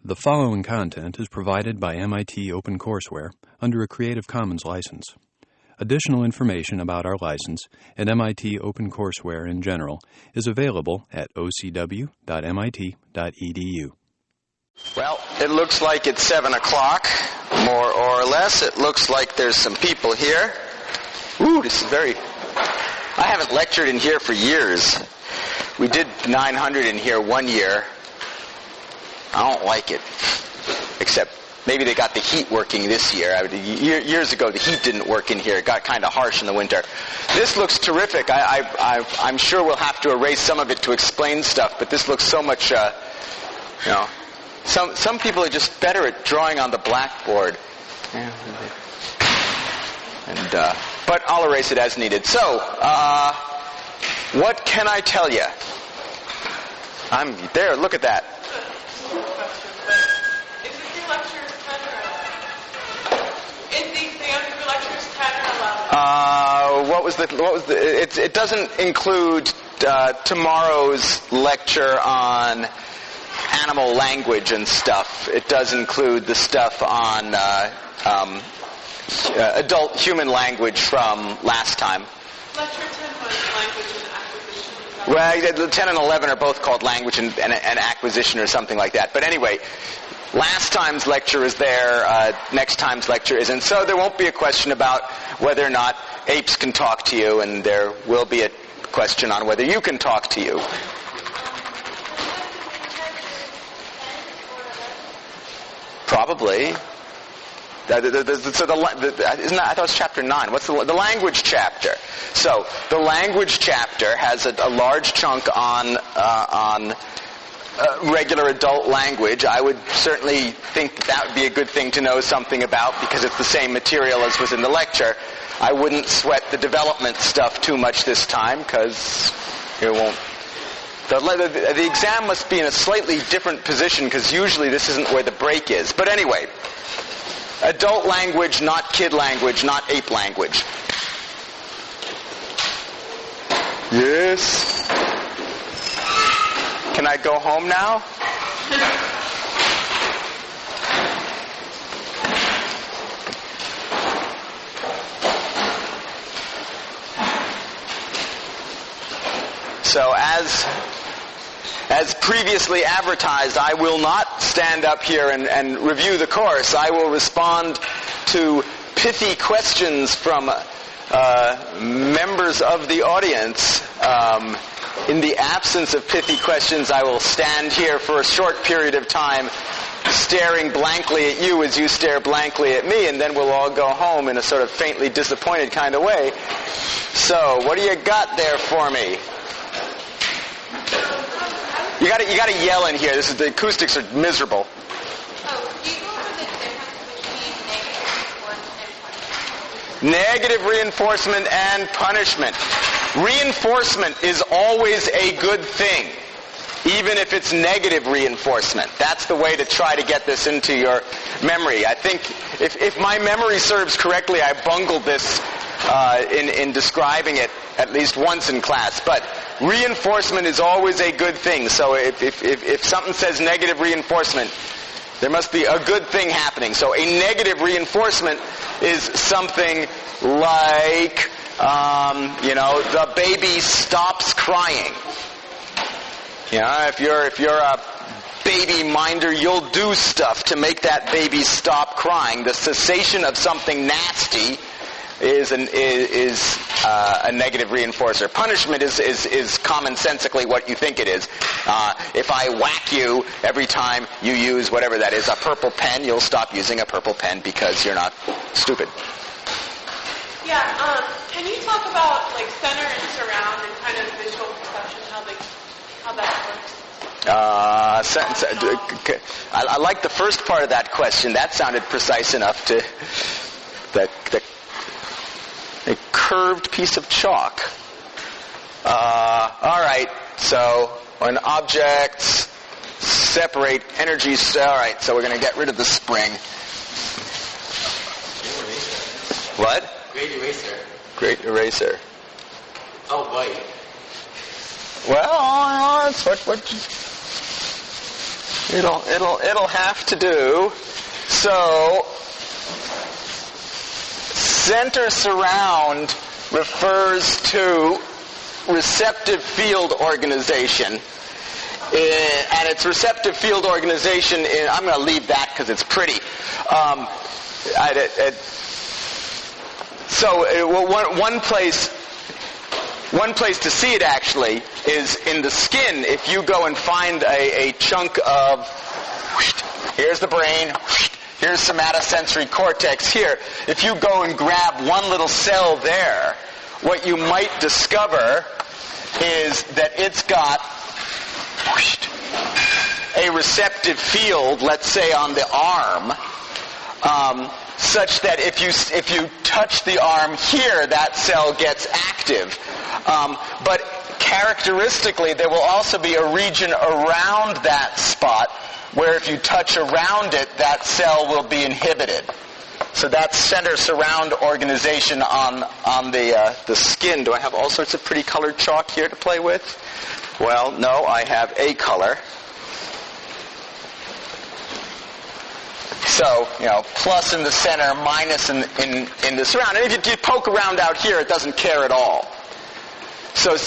The following content is provided by MIT OpenCourseWare under a Creative Commons license. Additional information about our license and MIT OpenCourseWare in general is available at ocw.mit.edu. Well, it looks like it's 7 o'clock, more or less. It looks like there's some people here. Ooh, this is very... I haven't lectured in here for years. We did 900 in here one year. I don't like it. Except maybe they got the heat working this year. Years ago, the heat didn't work in here. It got kind of harsh in the winter. This looks terrific. I'm sure we'll have to erase some of it to explain stuff, but this looks so much, Some people are just better at drawing on the blackboard. But I'll erase it as needed. So, what can I tell you? I'm there. Look at that. Is your lectures 10 or 11? Is the exam for lectures 10 or 11? What was the? It doesn't include tomorrow's lecture on animal language and stuff. It does include the stuff on adult human language from last time. Lecture 10 was language and acquisition. Well, 10 and 11 are both called language and acquisition or something like that. But anyway, last time's lecture is there, next time's lecture isn't. So there won't be a question about whether or not apes can talk to you, and there will be a question on whether you can talk to you. Probably. I thought it was chapter 9. What's the language chapter? So the language chapter has a large chunk on regular adult language. I would certainly think that would be a good thing to know something about because it's the same material as was in the lecture. I wouldn't sweat the development stuff too much this time because it won't. The exam must be in a slightly different position because usually this isn't where the break is. But anyway, adult language, not kid language, not ape language. Yes? Can I go home now? So as previously advertised, I will not stand up here and review the course. I will respond to pithy questions from members of the audience. In the absence of pithy questions, I will stand here for a short period of time staring blankly at you as you stare blankly at me, and then we'll all go home in a sort of faintly disappointed kind of way. So, what do you got there for me? You gotta yell in here. The acoustics are miserable. Negative reinforcement and punishment. Reinforcement is always a good thing, even if it's negative reinforcement. That's the way to try to get this into your memory. I think if my memory serves correctly, I bungled this in describing it at least once in class. But reinforcement is always a good thing. So if something says negative reinforcement, there must be a good thing happening. So a negative reinforcement is something like, the baby stops crying. If you're a baby minder, you'll do stuff to make that baby stop crying. The cessation of something nasty is a negative reinforcer. Punishment is commonsensically what you think it is. If I whack you every time you use whatever that is, a purple pen, you'll stop using a purple pen because you're not stupid. Yeah, can you talk about like center and surround and kind of visual perception, how that works? I like the first part of that question. That sounded precise enough to a curved piece of chalk. All right, so when objects separate energies, all right, so we're going to get rid of the spring. What? Great eraser. Great eraser. Oh, boy. Well, that's what... It'll have to do. So, center surround refers to receptive field organization. And its receptive field organization, I'm going to leave that because it's pretty. One place to see it actually is in the skin. If you go and find a chunk of, here's the brain, here's somatosensory cortex here. If you go and grab one little cell there, what you might discover is that it's got a receptive field, let's say on the arm, such that if you touch the arm here, that cell gets active. But characteristically, there will also be a region around that spot where if you touch around it, that cell will be inhibited. So that's center surround organization on the skin. Do I have all sorts of pretty colored chalk here to play with? Well, no, I have a color. So, plus in the center, minus in the surround. And if you poke around out here, it doesn't care at all. So,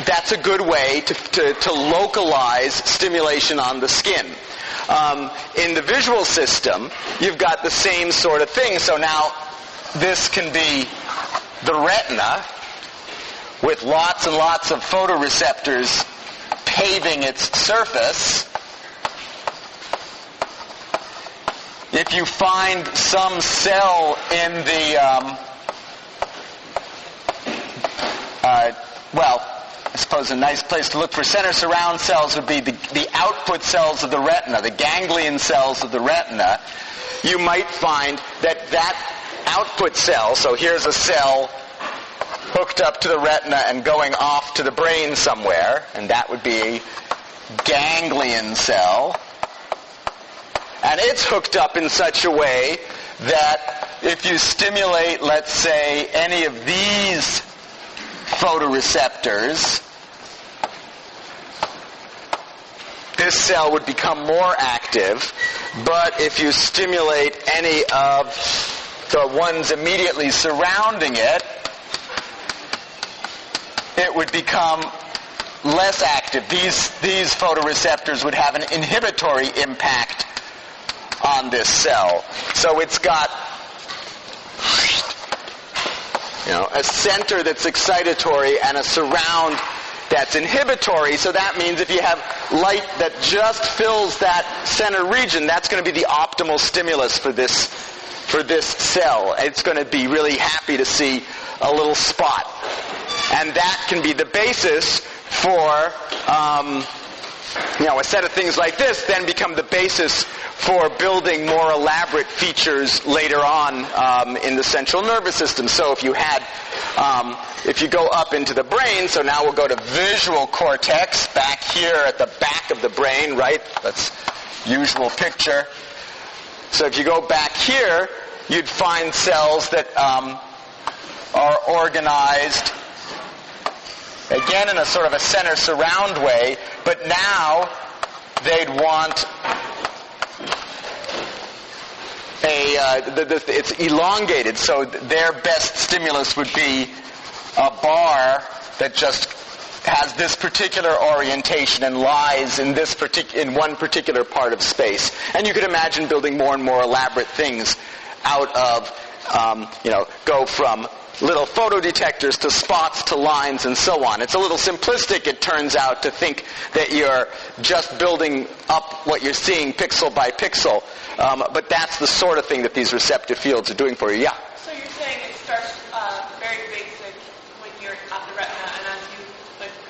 that's a good way to localize stimulation on the skin. In the visual system, you've got the same sort of thing. So now, this can be the retina with lots and lots of photoreceptors paving its surface. If you find some cell in the, I suppose a nice place to look for center surround cells would be the output cells of the retina, the ganglion cells of the retina. You might find that output cell, so here's a cell hooked up to the retina and going off to the brain somewhere, and that would be a ganglion cell. And it's hooked up in such a way that if you stimulate, let's say, any of these photoreceptors, this cell would become more active. But if you stimulate any of the ones immediately surrounding it, it would become less active. These photoreceptors would have an inhibitory impact on this cell. So it's got a center that's excitatory and a surround that's inhibitory. So that means if you have light that just fills that center region, that's going to be the optimal stimulus for this cell. It's going to be really happy to see a little spot. And that can be the basis for a set of things like this then become the basis for building more elaborate features later on in the central nervous system. So if you go up into the brain, so now we'll go to visual cortex, back here at the back of the brain, right? That's usual picture. So if you go back here, you'd find cells that are organized, again in a sort of a center surround way, but now they'd want it's elongated, so their best stimulus would be a bar that just has this particular orientation and lies in in one particular part of space. And you could imagine building more and more elaborate things out of, go from little photodetectors to spots to lines and so on. It's a little simplistic, it turns out, to think that you're just building up what you're seeing pixel by pixel. But that's the sort of thing that these receptive fields are doing for you. Yeah? So you're saying it starts very basic when you're at the retina, and as you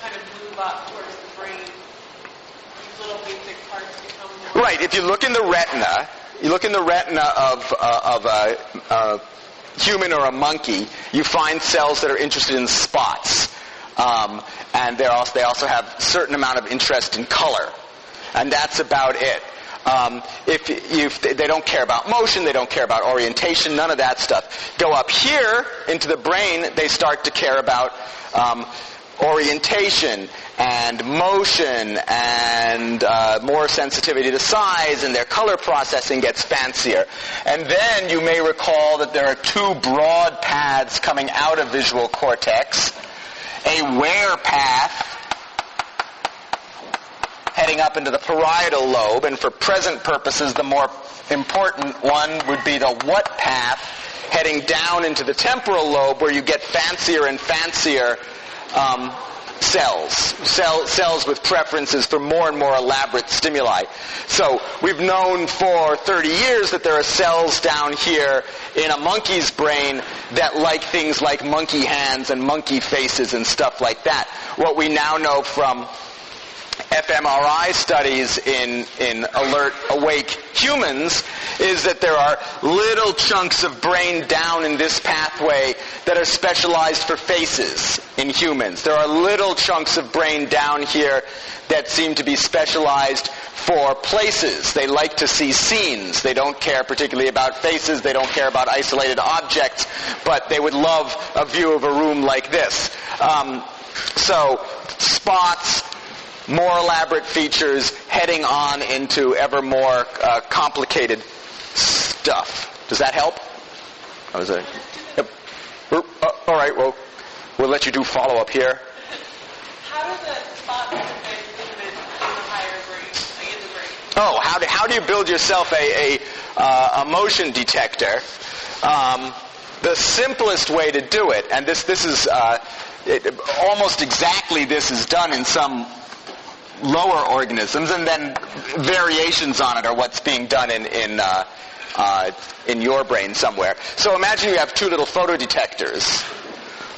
kind of move up towards the brain, these little basic parts become more... Right. If you look in the retina, of a human or a monkey, you find cells that are interested in spots. And they also have a certain amount of interest in color. And that's about it. They don't care about motion, they don't care about orientation, none of that stuff. Go up here into the brain, they start to care about orientation and motion and more sensitivity to size, and their color processing gets fancier. And then you may recall that there are two broad paths coming out of visual cortex. A wear path heading up into the parietal lobe, and for present purposes the more important one would be the what path heading down into the temporal lobe, where you get fancier and fancier cells with preferences for more and more elaborate stimuli. So we've known for 30 years that there are cells down here in a monkey's brain that like things like monkey hands and monkey faces and stuff like that. What we now know from fMRI studies in alert, awake humans is that there are little chunks of brain down in this pathway that are specialized for faces in humans. There are little chunks of brain down here that seem to be specialized for places. They like to see scenes. They don't care particularly about faces. They don't care about isolated objects, but they would love a view of a room like this. So spots, more elaborate features, heading on into ever more complicated stuff. Does that help? Yep. All right, well, we'll let you do follow-up here. How do the spots affect movement in the higher brain, like in the brain? Oh, how do you build yourself a motion detector? The simplest way to do it, and this is almost exactly this is done in some lower organisms, and then variations on it are what's being done in your brain somewhere. So imagine you have two little photodetectors,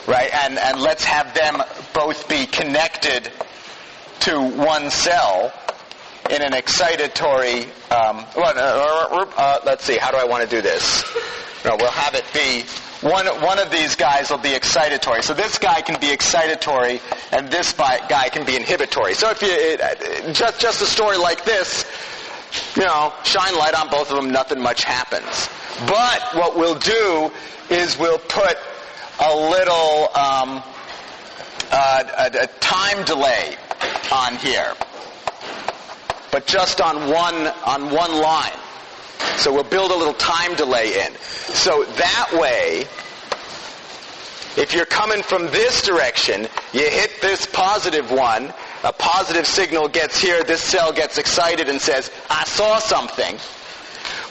right? And let's have them both be connected to one cell in an excitatory. Let's see. How do I want to do this? No, we'll have it be. One of these guys will be excitatory. So this guy can be excitatory, and this guy can be inhibitory. So if you just a story like this, shine light on both of them, nothing much happens. But what we'll do is we'll put a little a time delay on here, but just on one line. So we'll build a little time delay in. So that way, if you're coming from this direction, you hit this positive one, a positive signal gets here, this cell gets excited and says, I saw something.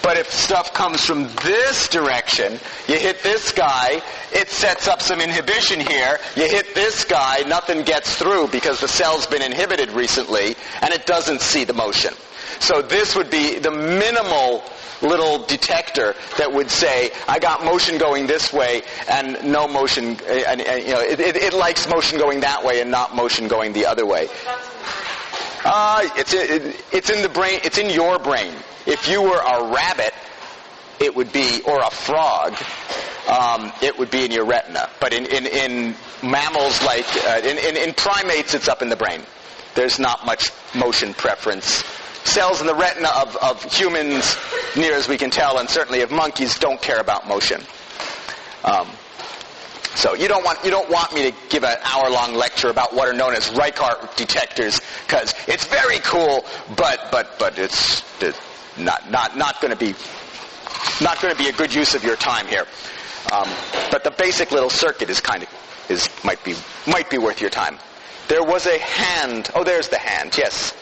But if stuff comes from this direction, you hit this guy, it sets up some inhibition here, you hit this guy, nothing gets through because the cell's been inhibited recently, and it doesn't see the motion. So this would be the minimal little detector that would say, I got motion going this way and no motion, it likes motion going that way and not motion going the other way. It's in the brain, it's in your brain. If you were a rabbit, it would be, or a frog, it would be in your retina. But in mammals like, in primates, it's up in the brain. There's not much motion preference. Cells in the retina of humans, near as we can tell, and certainly of monkeys, don't care about motion. So you don't want me to give an hour-long lecture about what are known as Reichardt detectors, because it's very cool, but it's not going to be a good use of your time here. But the basic little circuit might be worth your time. There was a hand. Oh, there's the hand. Yes.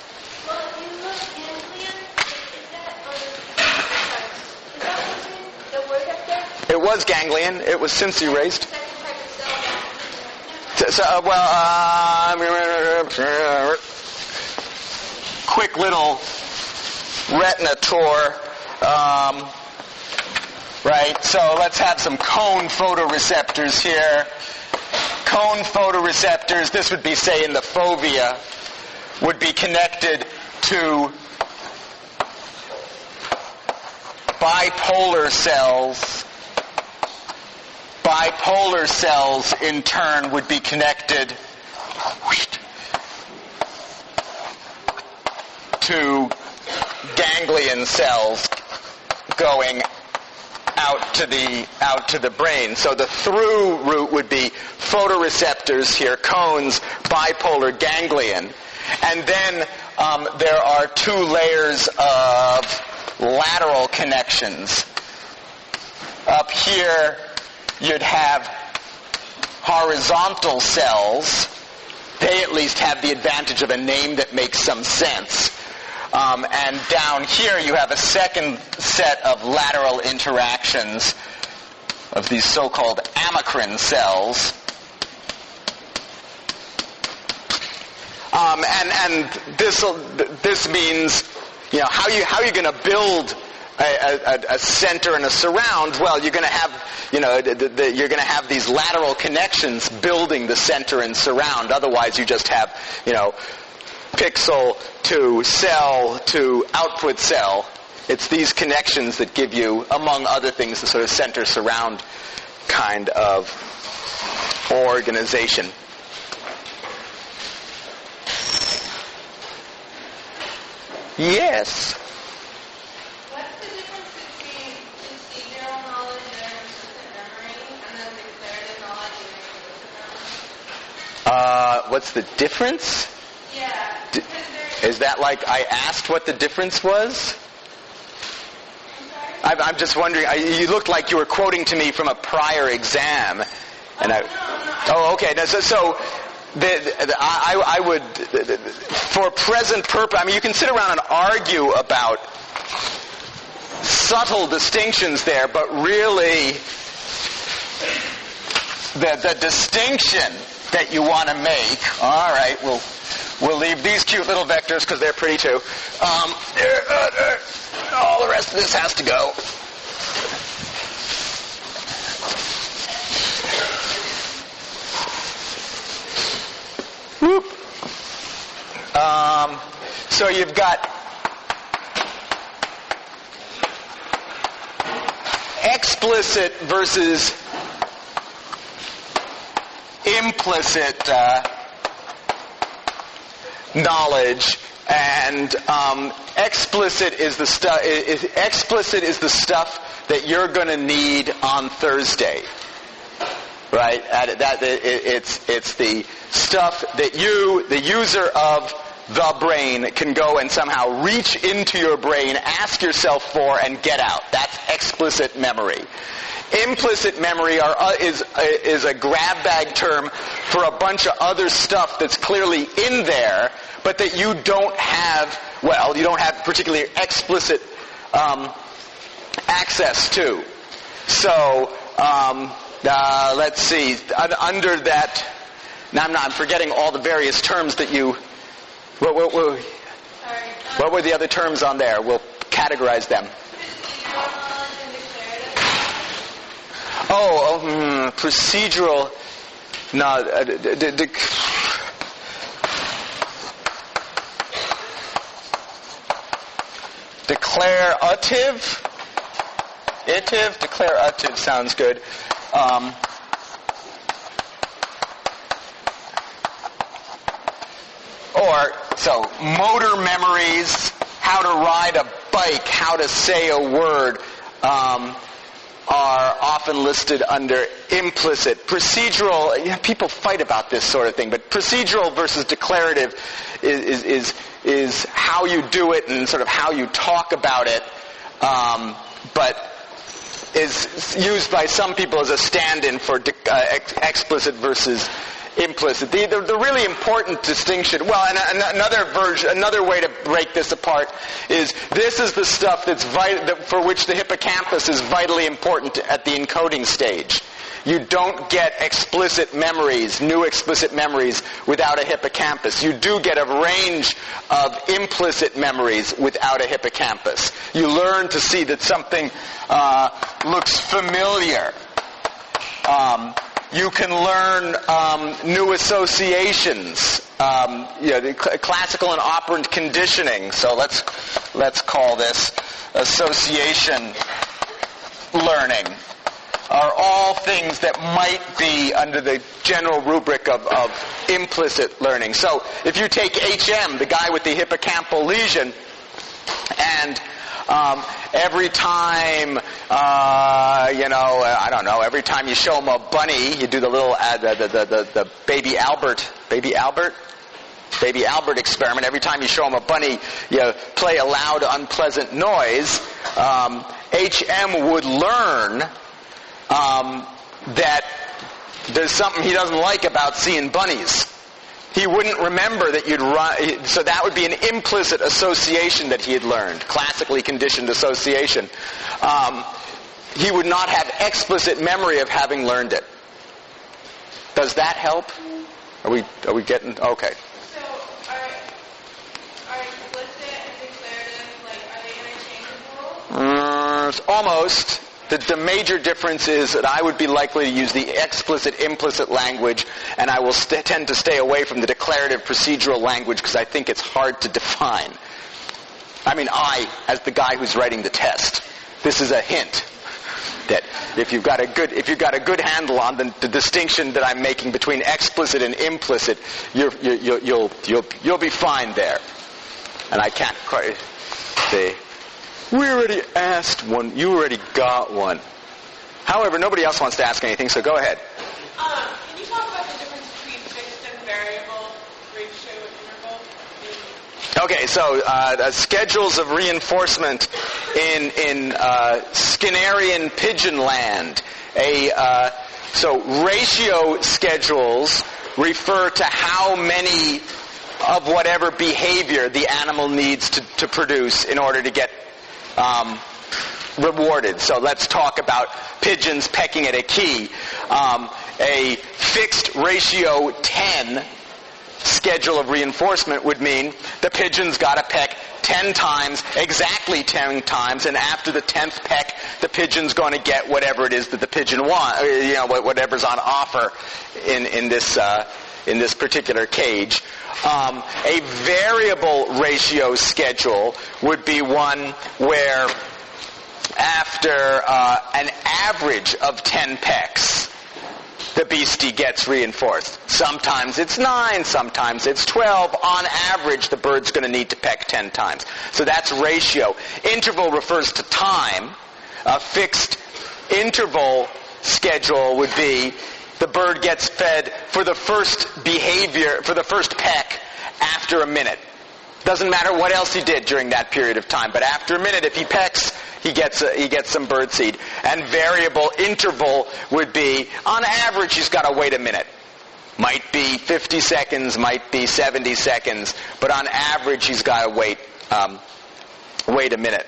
It was ganglion. It was since erased. Quick little retina tour. Right. So let's have some cone photoreceptors here. Cone photoreceptors. This would be, say, in the fovea, would be connected to bipolar cells. Bipolar cells, in turn, would be connected to ganglion cells going out to the brain. So the through route would be photoreceptors here, cones, bipolar ganglion. And then there are two layers of lateral connections. Up here, you'd have horizontal cells. They at least have the advantage of a name that makes some sense. And down here, you have a second set of lateral interactions of these so-called amacrine cells. And this means, how are you going to build a center and a surround? Well, you're going to have, you're going to have these lateral connections building the center and surround. Otherwise, you just have, pixel to cell to output cell. It's these connections that give you, among other things, the sort of center surround kind of organization. Yes. What's the difference between procedural knowledge and implicit memory and then declarative knowledge and implicit memory? What's the difference? Yeah. Is that like I asked what the difference was? I'm just wondering. You looked like you were quoting to me from a prior exam, and No. Oh, okay. No, so I would, for present purpose, you can sit around and argue about subtle distinctions there, but really the distinction that you want to make, all right, we'll leave these cute little vectors because they're pretty too. All the rest of this has to go. Whoop. So you've got explicit versus implicit knowledge, and explicit is the stuff. Explicit is the stuff that you're going to need on Thursday, right? It's the stuff that you, the user of the brain, can go and somehow reach into your brain, ask yourself for, and get out. That's explicit memory. Implicit memory is a grab bag term for a bunch of other stuff that's clearly in there, but that you don't have, you don't have particularly explicit access to. So, let's see, under that, now I'm forgetting all the various terms that you, what were the other terms on there? We'll categorize them. Procedural, no, declarative sounds good. So motor memories, how to ride a bike, how to say a word, are often listed under implicit. Procedural, people fight about this sort of thing, but procedural versus declarative is how you do it and sort of how you talk about it, but is used by some people as a stand-in for explicit versus implicit. The really important distinction, and another way to break this apart is this is the stuff that's for which the hippocampus is vitally important at the encoding stage. You don't get explicit memories, new explicit memories, without a hippocampus. You do get a range of implicit memories without a hippocampus. You learn to see that something looks familiar. You can learn new associations, the classical and operant conditioning. So let's call this association learning. Are all things that might be under the general rubric of implicit learning. So if you take HM, the guy with the hippocampal lesion, and Every time, I don't know, every time you show them a bunny, you do the little, the baby Albert experiment. Every time you show them a bunny, you play a loud, unpleasant noise. HM would learn that there's something he doesn't like about seeing bunnies. He wouldn't remember that you'd run, so that would be an implicit association that he had learned, classically conditioned association. He would not have explicit memory of having learned it. Does that help? Are we getting, okay. So are implicit and declarative, are they interchangeable? Almost. The major difference is that I would be likely to use the explicit-implicit language, and I will tend to stay away from the declarative procedural language because I think it's hard to define. I mean, as the guy who's writing the test, this is a hint that if you've got a good handle on the distinction that I'm making between explicit and implicit, you'll be fine there. And I can't quite say. We already asked one. You already got one. However, nobody else wants to ask anything, so go ahead. Can you talk about the difference between fixed and variable ratio interval? Okay, so schedules of reinforcement in Skinnerian pigeon land. So ratio schedules refer to how many of whatever behavior the animal needs to produce in order to get rewarded. So let's talk about pigeons pecking at a key. A fixed ratio 10 schedule of reinforcement would mean the pigeon's got to peck 10 times, exactly 10 times, and after the 10th peck, the pigeon's going to get whatever it is that the pigeon wants, whatever's on offer in this particular cage. A variable ratio schedule would be one where after an average of 10 pecks, the beastie gets reinforced. Sometimes it's 9, sometimes it's 12. On average, the bird's going to need to peck 10 times. So that's ratio. Interval refers to time. A fixed interval schedule would be the bird gets fed for the first peck after a minute. Doesn't matter what else he did during that period of time, but after a minute, if he pecks, he gets some bird seed. And variable interval would be, on average, he's got to wait a minute. Might be 50 seconds, might be 70 seconds, but on average, he's got to wait a minute.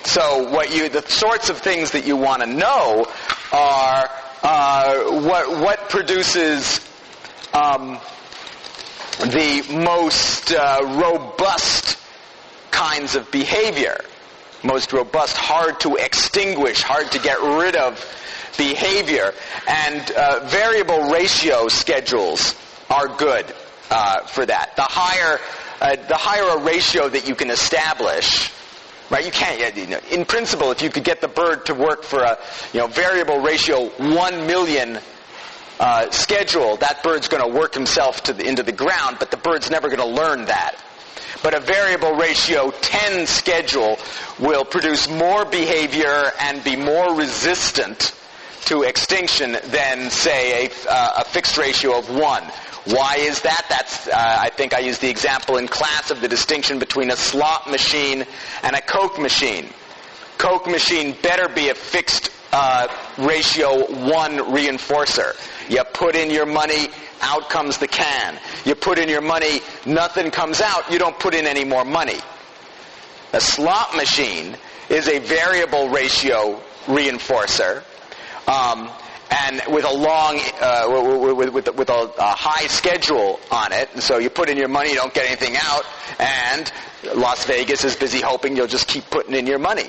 So the sorts of things that you want to know are what produces the most robust kinds of behavior, most robust, hard to extinguish, hard to get rid of behavior, and variable ratio schedules are good for that. The higher a ratio that you can establish. Right, you can't. In principle, if you could get the bird to work for a variable ratio 1 million schedule, that bird's going to work himself into the ground, but the bird's never going to learn that. But a variable ratio 10 schedule will produce more behavior and be more resistant to extinction than, say, a fixed ratio of 1. Why is that? That's I think I used the example in class of the distinction between a slot machine and a Coke machine. Coke machine better be a fixed ratio 1 reinforcer. You put in your money, out comes the can. You put in your money, nothing comes out, you don't put in any more money. A slot machine is a variable ratio reinforcer. And with a long, with a high schedule on it, and so you put in your money, you don't get anything out, and Las Vegas is busy hoping you'll just keep putting in your money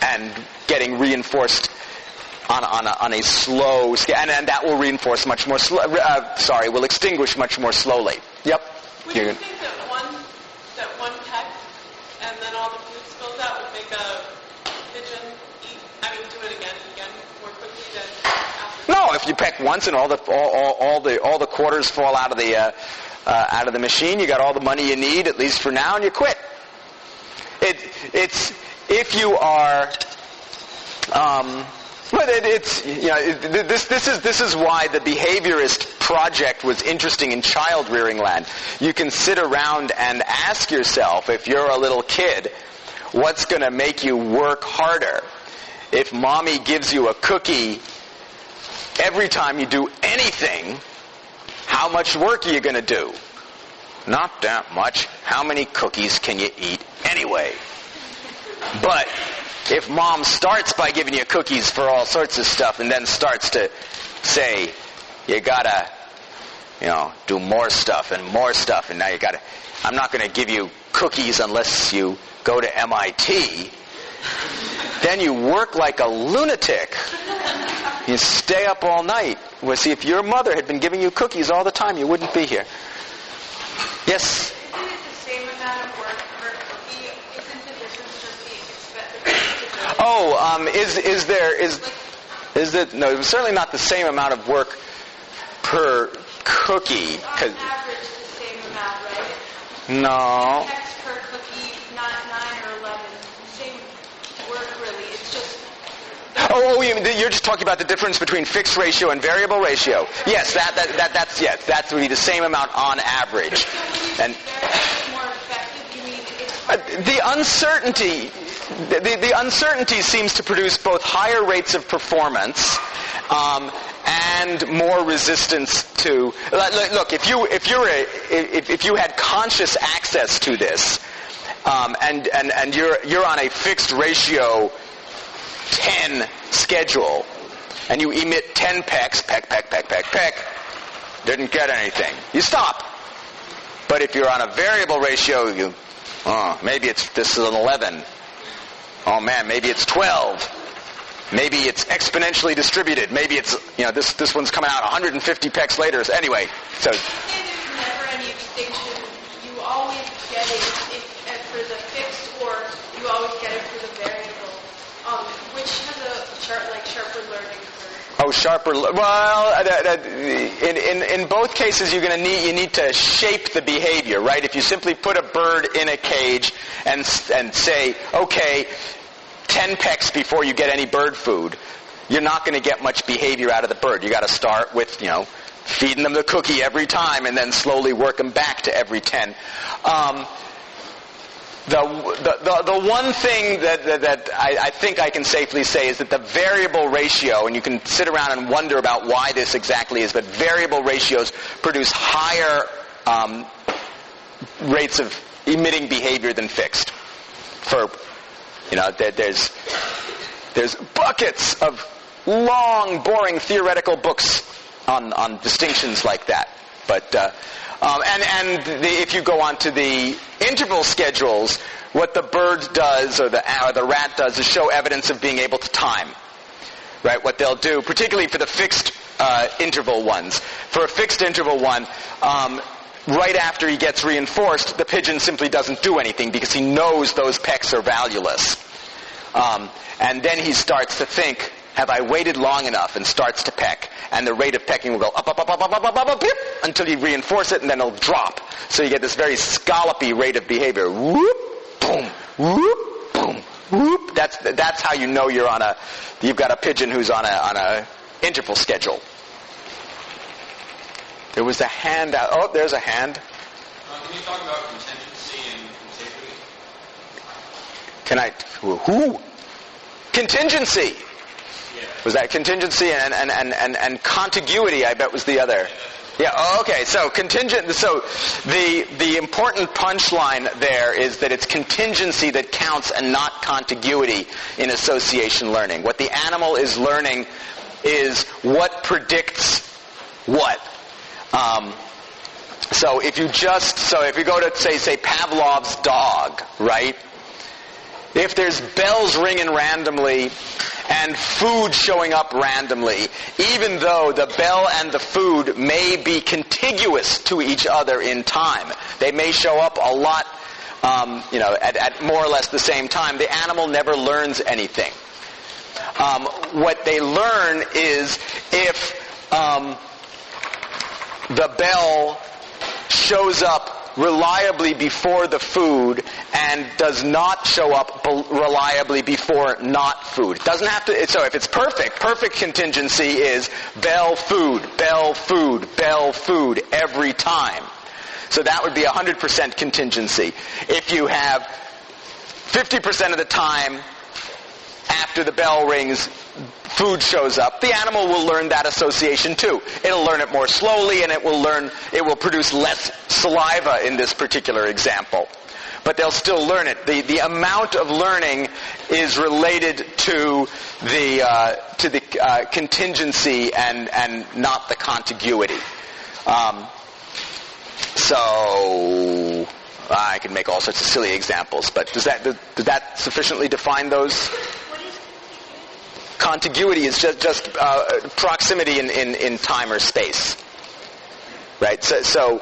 and getting reinforced on a slow scale, and that will reinforce much more will extinguish much more slowly. Yep. Would you think that one peck and then all the food spills out would make a pigeon do it again and again more quickly than after? No, if you peck once and all the quarters fall out of the machine, you got all the money you need, at least for now, and you quit. it's if you are. But it's this is why the behaviorist project was interesting in child rearing land. You can sit around and ask yourself, if you're a little kid, what's going to make you work harder? If mommy gives you a cookie every time you do anything, how much work are you going to do? Not that much. How many cookies can you eat anyway? But if mom starts by giving you cookies for all sorts of stuff and then starts to say, you gotta, do more stuff, and now you gotta, I'm not going to give you cookies unless you go to MIT, then you work like a lunatic. You stay up all night. Well, see, if your mother had been giving you cookies all the time, you wouldn't be here. Yes? Isn't it the same amount of work per cookie? Isn't the difference just the expected? No, it's certainly not the same amount of work per cookie. On average, the same amount, right? No. Text per cookie, not 9 or 11. Same work, really. It's just... You're just talking about the difference between fixed ratio and variable ratio. Yes, that would be the same amount on average. And more effective, you mean it's... the uncertainty seems to produce both higher rates of performance and more resistance to. Look, if you had conscious access to this, and you're on a fixed ratio 10 schedule, and you emit 10 pecks, peck, didn't get anything. You stop. But if you're on a variable ratio, maybe this is an 11. Oh man, maybe it's 12. Maybe it's exponentially distributed. Maybe it's, this one's coming out 150 pecks later. Anyway, so. There's never any distinction. You always get it for the fixed, or you always get it for the variable. Which has a sharper learning curve? Oh, sharper. Well, in both cases, you need to shape the behavior, right? If you simply put a bird in a cage and say, okay, 10 pecks before you get any bird food, you're not going to get much behavior out of the bird. You got to start with, feeding them the cookie every time, and then slowly work them back to every 10. The one thing that I think I can safely say is that the variable ratio, and you can sit around and wonder about why this exactly is, but variable ratios produce higher rates of emitting behavior than fixed. There's buckets of long, boring theoretical books on distinctions like that. But if you go on to the interval schedules, what the bird does or the rat does is show evidence of being able to time. Right? What they'll do, particularly for the fixed interval ones. For a fixed interval one, right after he gets reinforced, the pigeon simply doesn't do anything because he knows those pecks are valueless. And then he starts to think, have I waited long enough, and starts to peck. And the rate of pecking will go up, until you reinforce it, and then it'll drop. So you get this very scallopy rate of behavior. Whoop, boom, whoop, boom, whoop. That's how you know you've got a pigeon who's on a interval schedule. There was a hand out. Oh, there's a hand. Can you talk about contingency and contiguity? Who? Contingency. Yeah. Was that contingency and contiguity? I bet was the other. Yeah. Oh, okay. So contingent. So the important punchline there is that it's contingency that counts and not contiguity in association learning. What the animal is learning is what predicts what. So if you go to say Pavlov's dog, right? If there's bells ringing randomly and food showing up randomly, even though the bell and the food may be contiguous to each other in time, they may show up a lot, at more or less the same time, the animal never learns anything. What they learn is if the bell shows up reliably before the food and does not show up reliably before not food. Doesn't have to. So if it's perfect contingency is bell, food, every time. So that would be 100% contingency. If you have 50% of the time after the bell rings, food shows up, the animal will learn that association too. It'll learn it more slowly, and it will produce less saliva in this particular example. But they'll still learn it. The amount of learning is related to the contingency and not the contiguity. So I can make all sorts of silly examples, but does that sufficiently define those? Contiguity is just proximity in time or space, right? So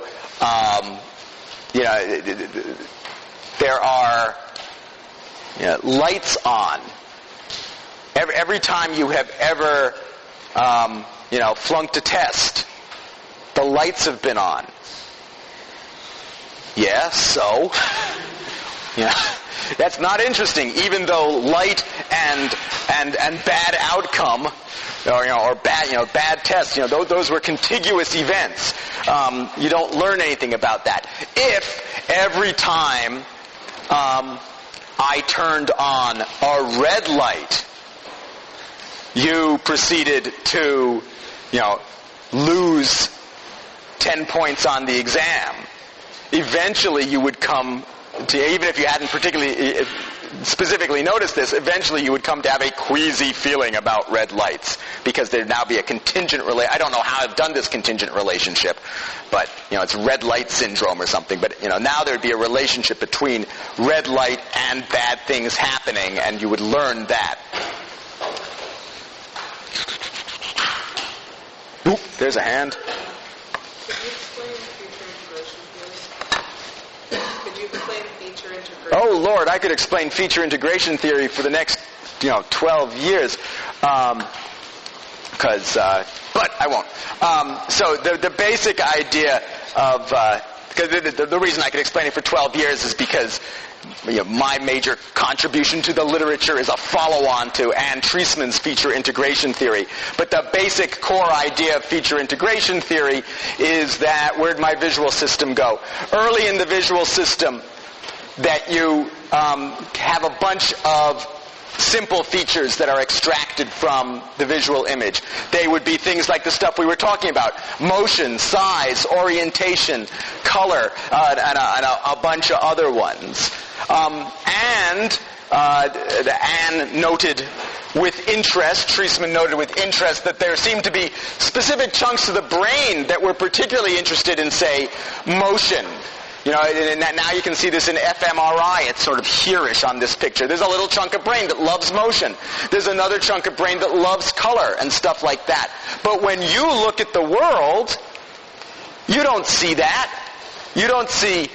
there are lights on. Every time you have ever flunked a test, the lights have been on. Yeah, so that's not interesting, even though light and bad outcome, or bad tests, those were contiguous events. You don't learn anything about that. If every time I turned on a red light, you proceeded to, lose 10 points on the exam, eventually you would come to, even if you hadn't particularly specifically noticed this, eventually you would come to have a queasy feeling about red lights, because there'd now be a contingent I don't know how I've done this contingent relationship, but it's red light syndrome or something, but now there'd be a relationship between red light and bad things happening, and you would learn that. Oop, there's a hand. Oh, Lord, I could explain feature integration theory for the next, 12 years. But I won't. So the basic idea of, because the reason I could explain it for 12 years is because my major contribution to the literature is a follow-on to Anne Treisman's feature integration theory. But the basic core idea of feature integration theory is that, where'd my visual system go? Early in the visual system, that you have a bunch of simple features that are extracted from the visual image. They would be things like the stuff we were talking about: motion, size, orientation, color, and a bunch of other ones. Anne noted with interest, Treisman noted with interest, that there seemed to be specific chunks of the brain that were particularly interested in, say, motion. And now you can see this in fMRI. It's sort of here-ish on this picture. There's a little chunk of brain that loves motion. There's another chunk of brain that loves color and stuff like that. But when you look at the world, you don't see that. You don't see,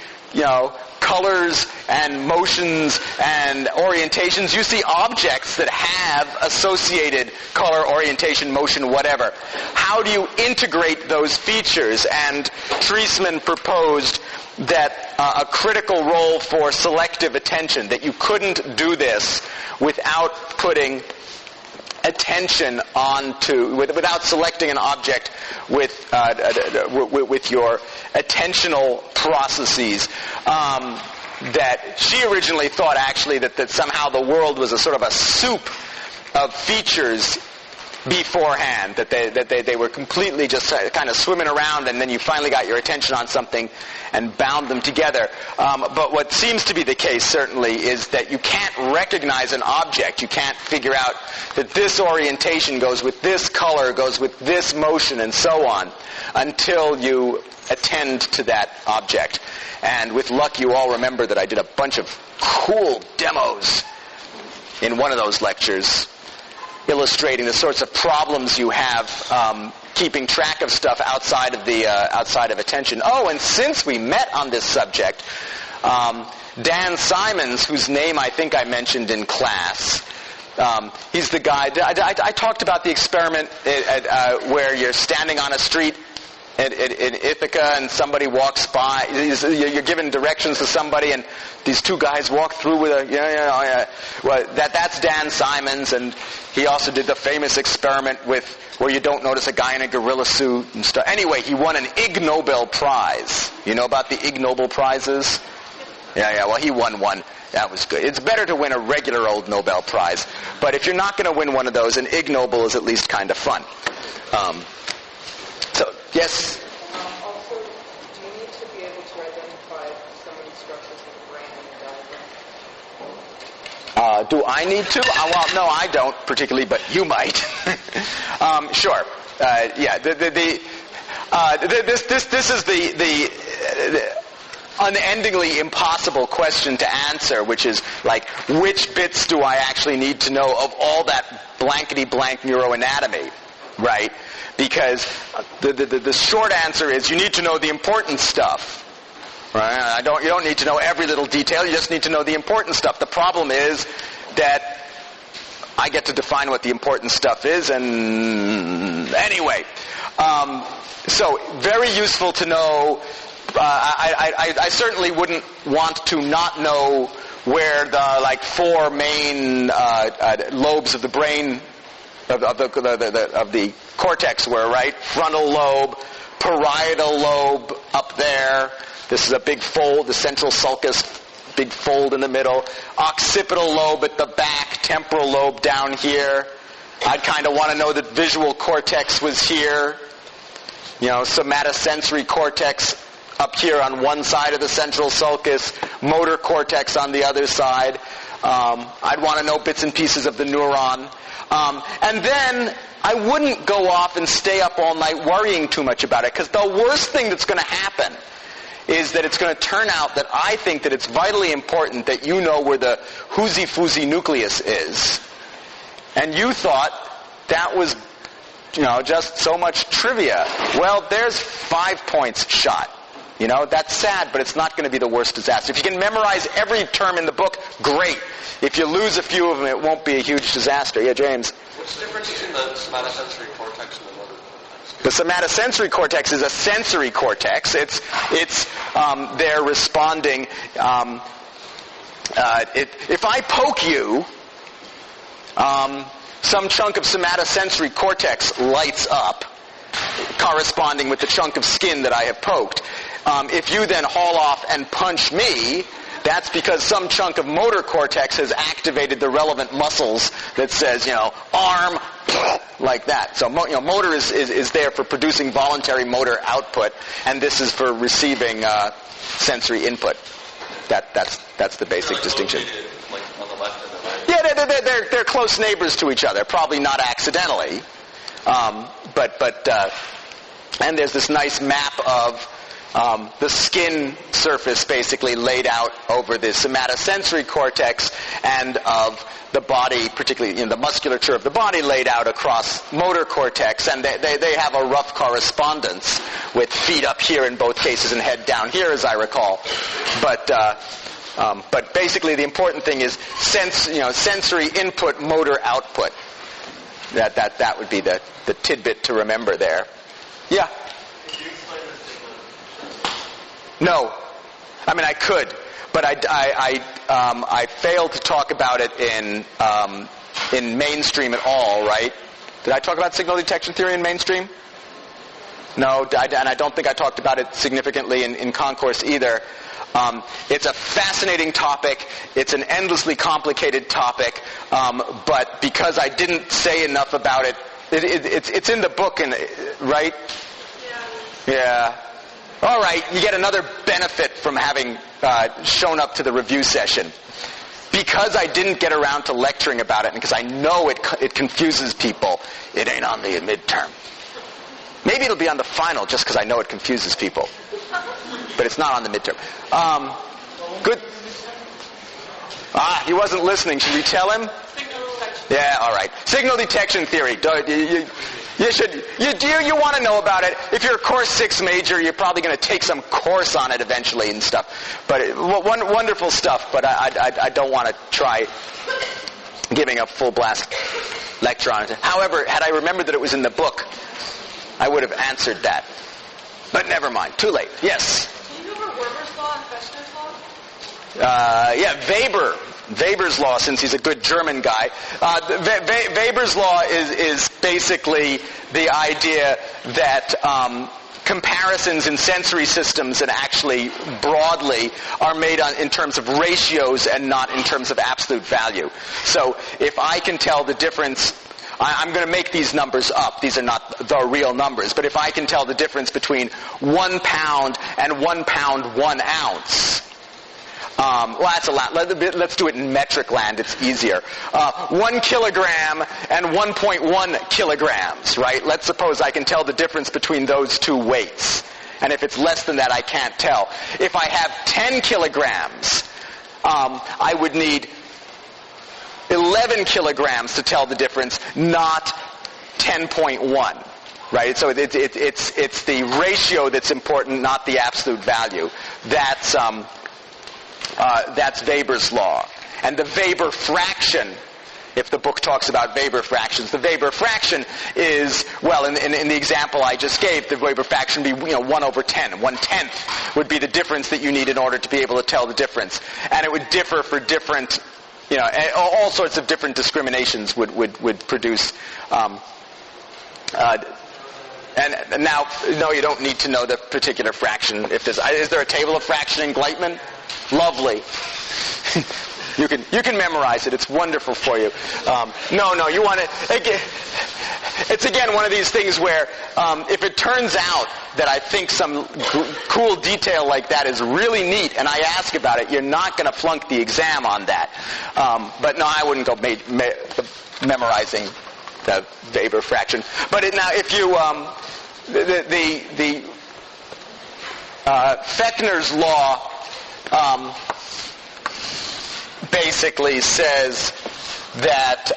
colors and motions and orientations. You see objects that have associated color, orientation, motion, whatever. How do you integrate those features? And Treisman proposed that a critical role for selective attention, that you couldn't do this without putting attention without selecting an object with your attentional processes. That she originally thought actually that somehow the world was a sort of a soup of features beforehand, that they were completely just kind of swimming around, and then you finally got your attention on something and bound them together. But what seems to be the case, certainly, is that you can't recognize an object. You can't figure out that this orientation goes with this color, goes with this motion, and so on, until you attend to that object. And with luck, you all remember that I did a bunch of cool demos in one of those lectures, illustrating the sorts of problems you have keeping track of stuff outside of attention. Oh, and since we met on this subject, Dan Simons, whose name I think I mentioned in class, he's the guy. I talked about the experiment where you're standing on a street in Ithaca, and somebody walks by. You're giving directions to somebody, and these two guys walk through with a Well, that's Dan Simons, and he also did the famous experiment where you don't notice a guy in a gorilla suit and stuff. Anyway, he won an Ig Nobel Prize. You know about the Ig Nobel Prizes? Yeah. Well, he won one. That was good. It's better to win a regular old Nobel Prize, but if you're not going to win one of those, an Ig Nobel is at least kind of fun. So, yes? Also, do you need to be able to identify some of the structures in the brain in your diagram? Do I need to? Well, no, I don't particularly, but you might. Sure. Yeah. This is the unendingly impossible question to answer, which is like, which bits do I actually need to know of all that blankety-blank neuroanatomy, right? Because the short answer is you need to know the important stuff. Right? You don't need to know every little detail. You just need to know the important stuff. The problem is that I get to define what the important stuff is, and anyway. So very useful to know. I certainly wouldn't want to not know where the four main lobes of the brain of the cortex were, right? Frontal lobe, parietal lobe up there. This is a big fold, the central sulcus, big fold in the middle. Occipital lobe at the back, temporal lobe down here. I'd kind of want to know that visual cortex was here. Somatosensory cortex up here on one side of the central sulcus, motor cortex on the other side. I'd want to know bits and pieces of the neuron. And then I wouldn't go off and stay up all night worrying too much about it, because the worst thing that's going to happen is that it's going to turn out that I think that it's vitally important that you know where the whoozy-foozy nucleus is. And you thought that was, just so much trivia. Well, there's 5 points shot. That's sad, but it's not going to be the worst disaster. If you can memorize every term in the book, great. If you lose a few of them, it won't be a huge disaster. Yeah, James? What's the difference between the somatosensory cortex and the motor cortex? The somatosensory cortex is a sensory cortex. It's they're responding. If I poke you, some chunk of somatosensory cortex lights up, corresponding with the chunk of skin that I have poked. If you then haul off and punch me, that's because some chunk of motor cortex has activated the relevant muscles that says, arm, like that. So, motor is there for producing voluntary motor output, and this is for receiving sensory input. That's the basic distinction. Like on the left and the right. Yeah, they're close neighbors to each other, probably not accidentally. And there's this nice map of the skin surface basically laid out over the somatosensory cortex, and of the body, particularly in the musculature of the body, laid out across motor cortex, and they have a rough correspondence with feet up here in both cases and head down here, as I recall. But basically the important thing is sensory input, motor output. That would be the tidbit to remember there. Yeah? Could you explain the signal? No. I mean, I could, but I failed to talk about it in mainstream at all, right? Did I talk about signal detection theory in mainstream? No, and I don't think I talked about it significantly in concourse either. It's a fascinating topic. It's an endlessly complicated topic, but because I didn't say enough about it, it's in the book, right? Yeah. All right, you get another benefit from having shown up to the review session. Because I didn't get around to lecturing about it, and because I know it confuses people, it ain't on the midterm. Maybe it'll be on the final, just because I know it confuses people. But it's not on the midterm. Good. He wasn't listening. Should we tell him? Yeah, all right. Signal detection theory. You want to know about it. If you're a Course 6 major, you're probably going to take some course on it eventually and stuff. But wonderful stuff, but I don't want to try giving a full blast lecture on it. However, had I remembered that it was in the book, I would have answered that. But never mind. Too late. Yes? Can you go over Weber's law and Fechner's law? Yeah, Weber's law, since he's a good German guy. Weber's law is basically the idea that comparisons in sensory systems and actually broadly are made in terms of ratios and not in terms of absolute value. So if I can tell the difference, I'm going to make these numbers up. These are not the real numbers. But if I can tell the difference between 1 pound and 1 pound 1 ounce, well, that's a lot. Let's do it in metric land. It's easier. 1 kilogram and 1.1 kilograms, right? Let's suppose I can tell the difference between those two weights. And if it's less than that, I can't tell. If I have 10 kilograms, I would need 11 kilograms to tell the difference, not 10.1. Right? So it's the ratio that's important, not the absolute value. That's Weber's law. And the Weber fraction, if the book talks about Weber fractions, the Weber fraction is, well, in the example I just gave, the Weber fraction would be 1 over 10. 1/10 would be the difference that you need in order to be able to tell the difference. And it would differ for different, all sorts of different discriminations would produce. And now, no, you don't need to know the particular fraction. Is there a table of fraction in Gleitman? Lovely. You can memorize it. It's wonderful for you. No, you want to. It's again one of these things where if it turns out that I think some cool detail like that is really neat, and I ask about it, you're not going to flunk the exam on that. But no, I wouldn't go memorizing the Weber fraction. But now, if you the Fechner's law basically says that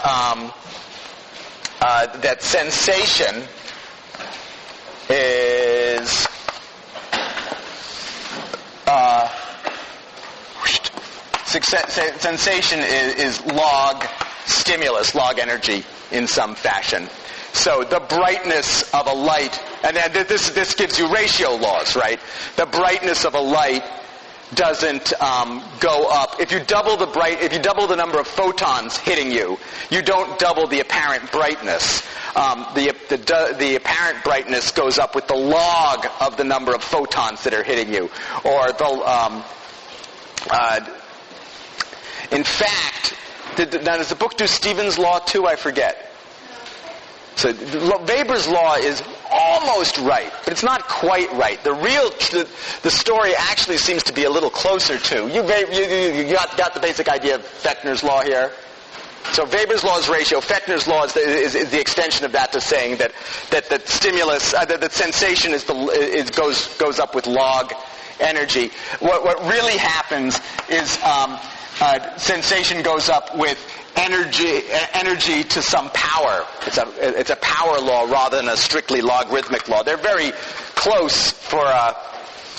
that sensation is sensation is log stimulus, log energy in some fashion. So the brightness of a light, and then this gives you ratio laws, right? The brightness of a light doesn't go up. If you double the number of photons hitting you, you don't double the apparent brightness. The apparent brightness goes up with the log of the number of photons that are hitting you, or in fact, now does the book do Stevens' law too? I forget. So Weber's law is almost right, but it's not quite right. The story actually seems to be a little closer to. You got the basic idea of Fechner's law here? So Weber's law is ratio. Fechner's law is the extension of that to saying that stimulus, that sensation goes up with log energy. What really happens is sensation goes up with energy to some power. It's a power law rather than a strictly logarithmic law. They're very close for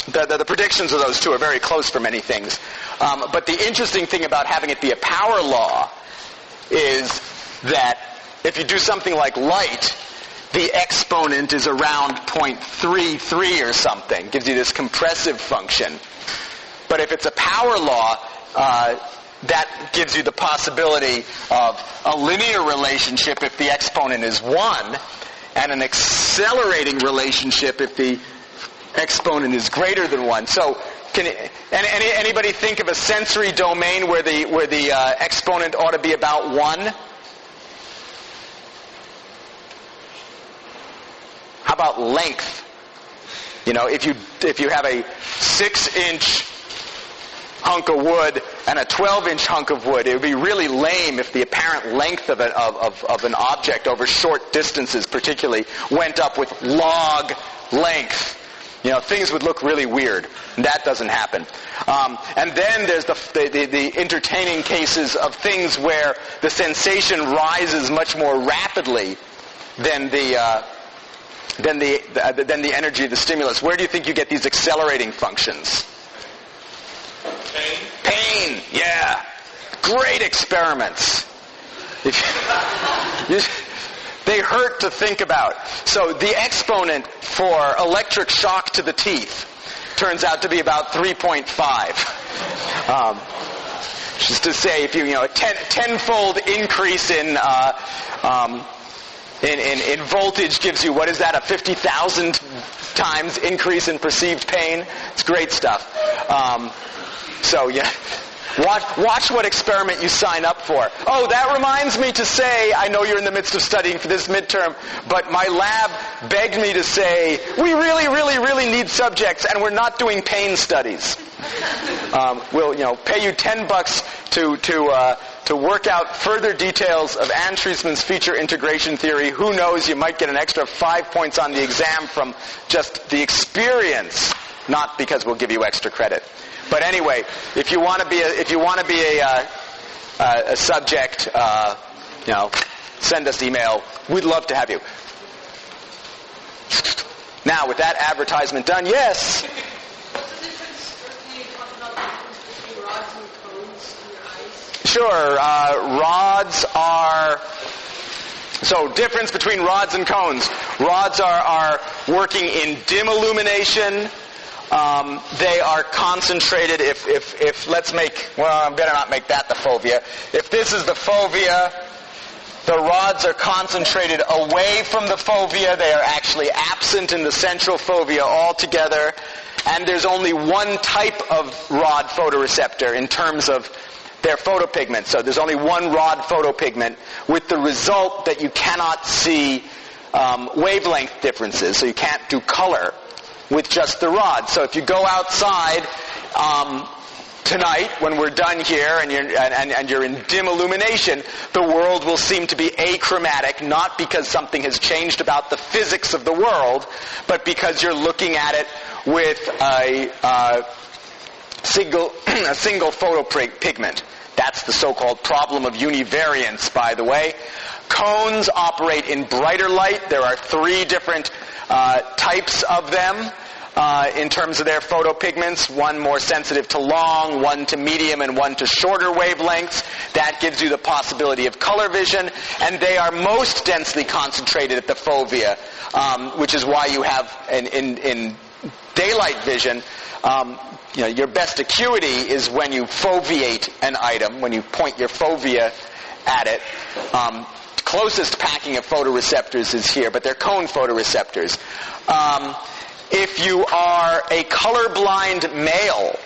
the predictions of those two are very close for many things. But the interesting thing about having it be a power law is that if you do something like light, the exponent is around 0.33 or something. Gives you this compressive function. But if it's a power law, that gives you the possibility of a linear relationship if the exponent is 1, and an accelerating relationship if the exponent is greater than 1. So, can anybody think of a sensory domain where the exponent ought to be about 1? How about length? If you have a 6-inch hunk of wood and a 12-inch hunk of wood, it would be really lame if the apparent length of an object over short distances particularly went up with log length. Things would look really weird. That doesn't happen. And then there's the entertaining cases of things where the sensation rises much more rapidly than the energy of the stimulus. Where do you think you get these accelerating functions? Pain, yeah. Great experiments. They hurt to think about. So the exponent for electric shock to the teeth turns out to be about 3.5. Just to say, if a tenfold increase in voltage gives you, what is that, a 50,000 times increase in perceived pain? It's great stuff. So yeah, watch what experiment you sign up for. Oh, that reminds me to say, I know you're in the midst of studying for this midterm, but my lab begged me to say, we really, really, really need subjects, and we're not doing pain studies. We'll pay you $10 to work out further details of Anne Treisman's feature integration theory. Who knows, you might get an extra 5 points on the exam from just the experience, not because we'll give you extra credit. But anyway, if you want to be a subject, send us email. We'd love to have you. Now, with that advertisement done, yes. Sure. Rods are... So, difference between rods and cones. Rods are working in dim illumination. They are concentrated. If let's make... Well, I better not make that the fovea. If this is the fovea, the rods are concentrated away from the fovea. They are actually absent in the central fovea altogether. And there's only one type of rod photoreceptor in terms of their photopigment. So there's only one rod photopigment, with the result that you cannot see wavelength differences. So you can't do color with just the rod. So if you go outside tonight when we're done here and you're in dim illumination, the world will seem to be achromatic, not because something has changed about the physics of the world, but because you're looking at it with a single photopigment. That's the so-called problem of univariance, by the way. Cones operate in brighter light. There are 3 different types of them in terms of their photopigments. One more sensitive to long, one to medium, and one to shorter wavelengths. That gives you the possibility of color vision. And they are most densely concentrated at the fovea, which is why you have in daylight vision, your best acuity is when you foveate an item, when you point your fovea at it. Closest packing of photoreceptors is here, but they're cone photoreceptors. If you are a colorblind male,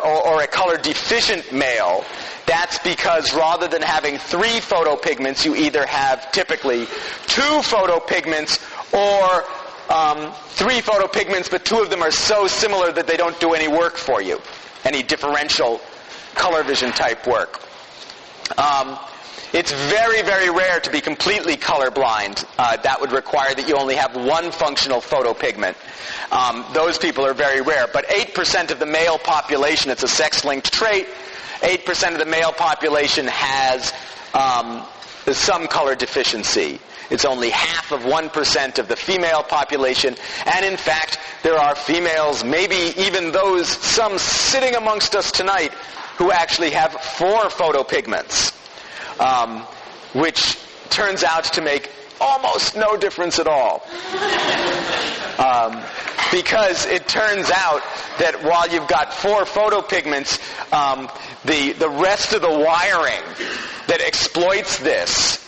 or a color deficient male, that's because rather than having 3 photopigments, you either have typically 2 photopigments or 3 photopigments, but 2 of them are so similar that they don't do any work for you, any differential color vision type work. It's very, very rare to be completely colorblind. That would require that you only have 1 functional photopigment. Those people are very rare. But 8% of the male population, it's a sex-linked trait, 8% of the male population has some color deficiency. It's only half of 1% of the female population. And in fact, there are females, maybe even those, some sitting amongst us tonight, who actually have 4 photopigments, which turns out to make almost no difference at all. Because it turns out that while you've got 4 photopigments, the rest of the wiring that exploits this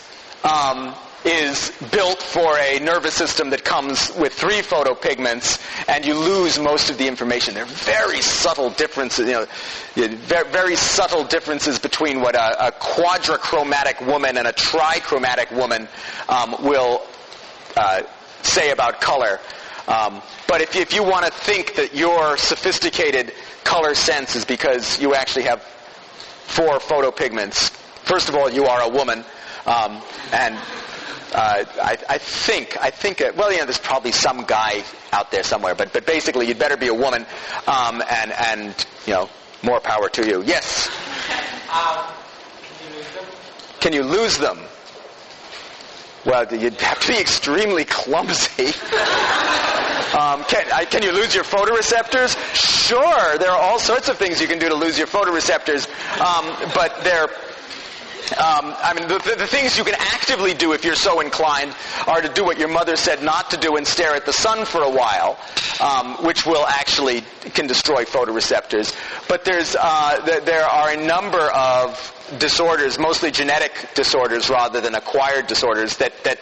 is built for a nervous system that comes with 3 photopigments, and you lose most of the information. There are very subtle differences, very subtle differences between what a quadrichromatic woman and a trichromatic woman will say about color. But if you want to think that your sophisticated color sense is because you actually have 4 photopigments, first of all, you are a woman, and I think, there's probably some guy out there somewhere, but basically you'd better be a woman, and more power to you. Yes? Can you lose them? Well, you'd have to be extremely clumsy. Can you lose your photoreceptors? Sure, there are all sorts of things you can do to lose your photoreceptors, but I mean, the things you can actively do if you're so inclined are to do what your mother said not to do and stare at the sun for a while, which can destroy photoreceptors. But there are a number of disorders, mostly genetic disorders rather than acquired disorders, that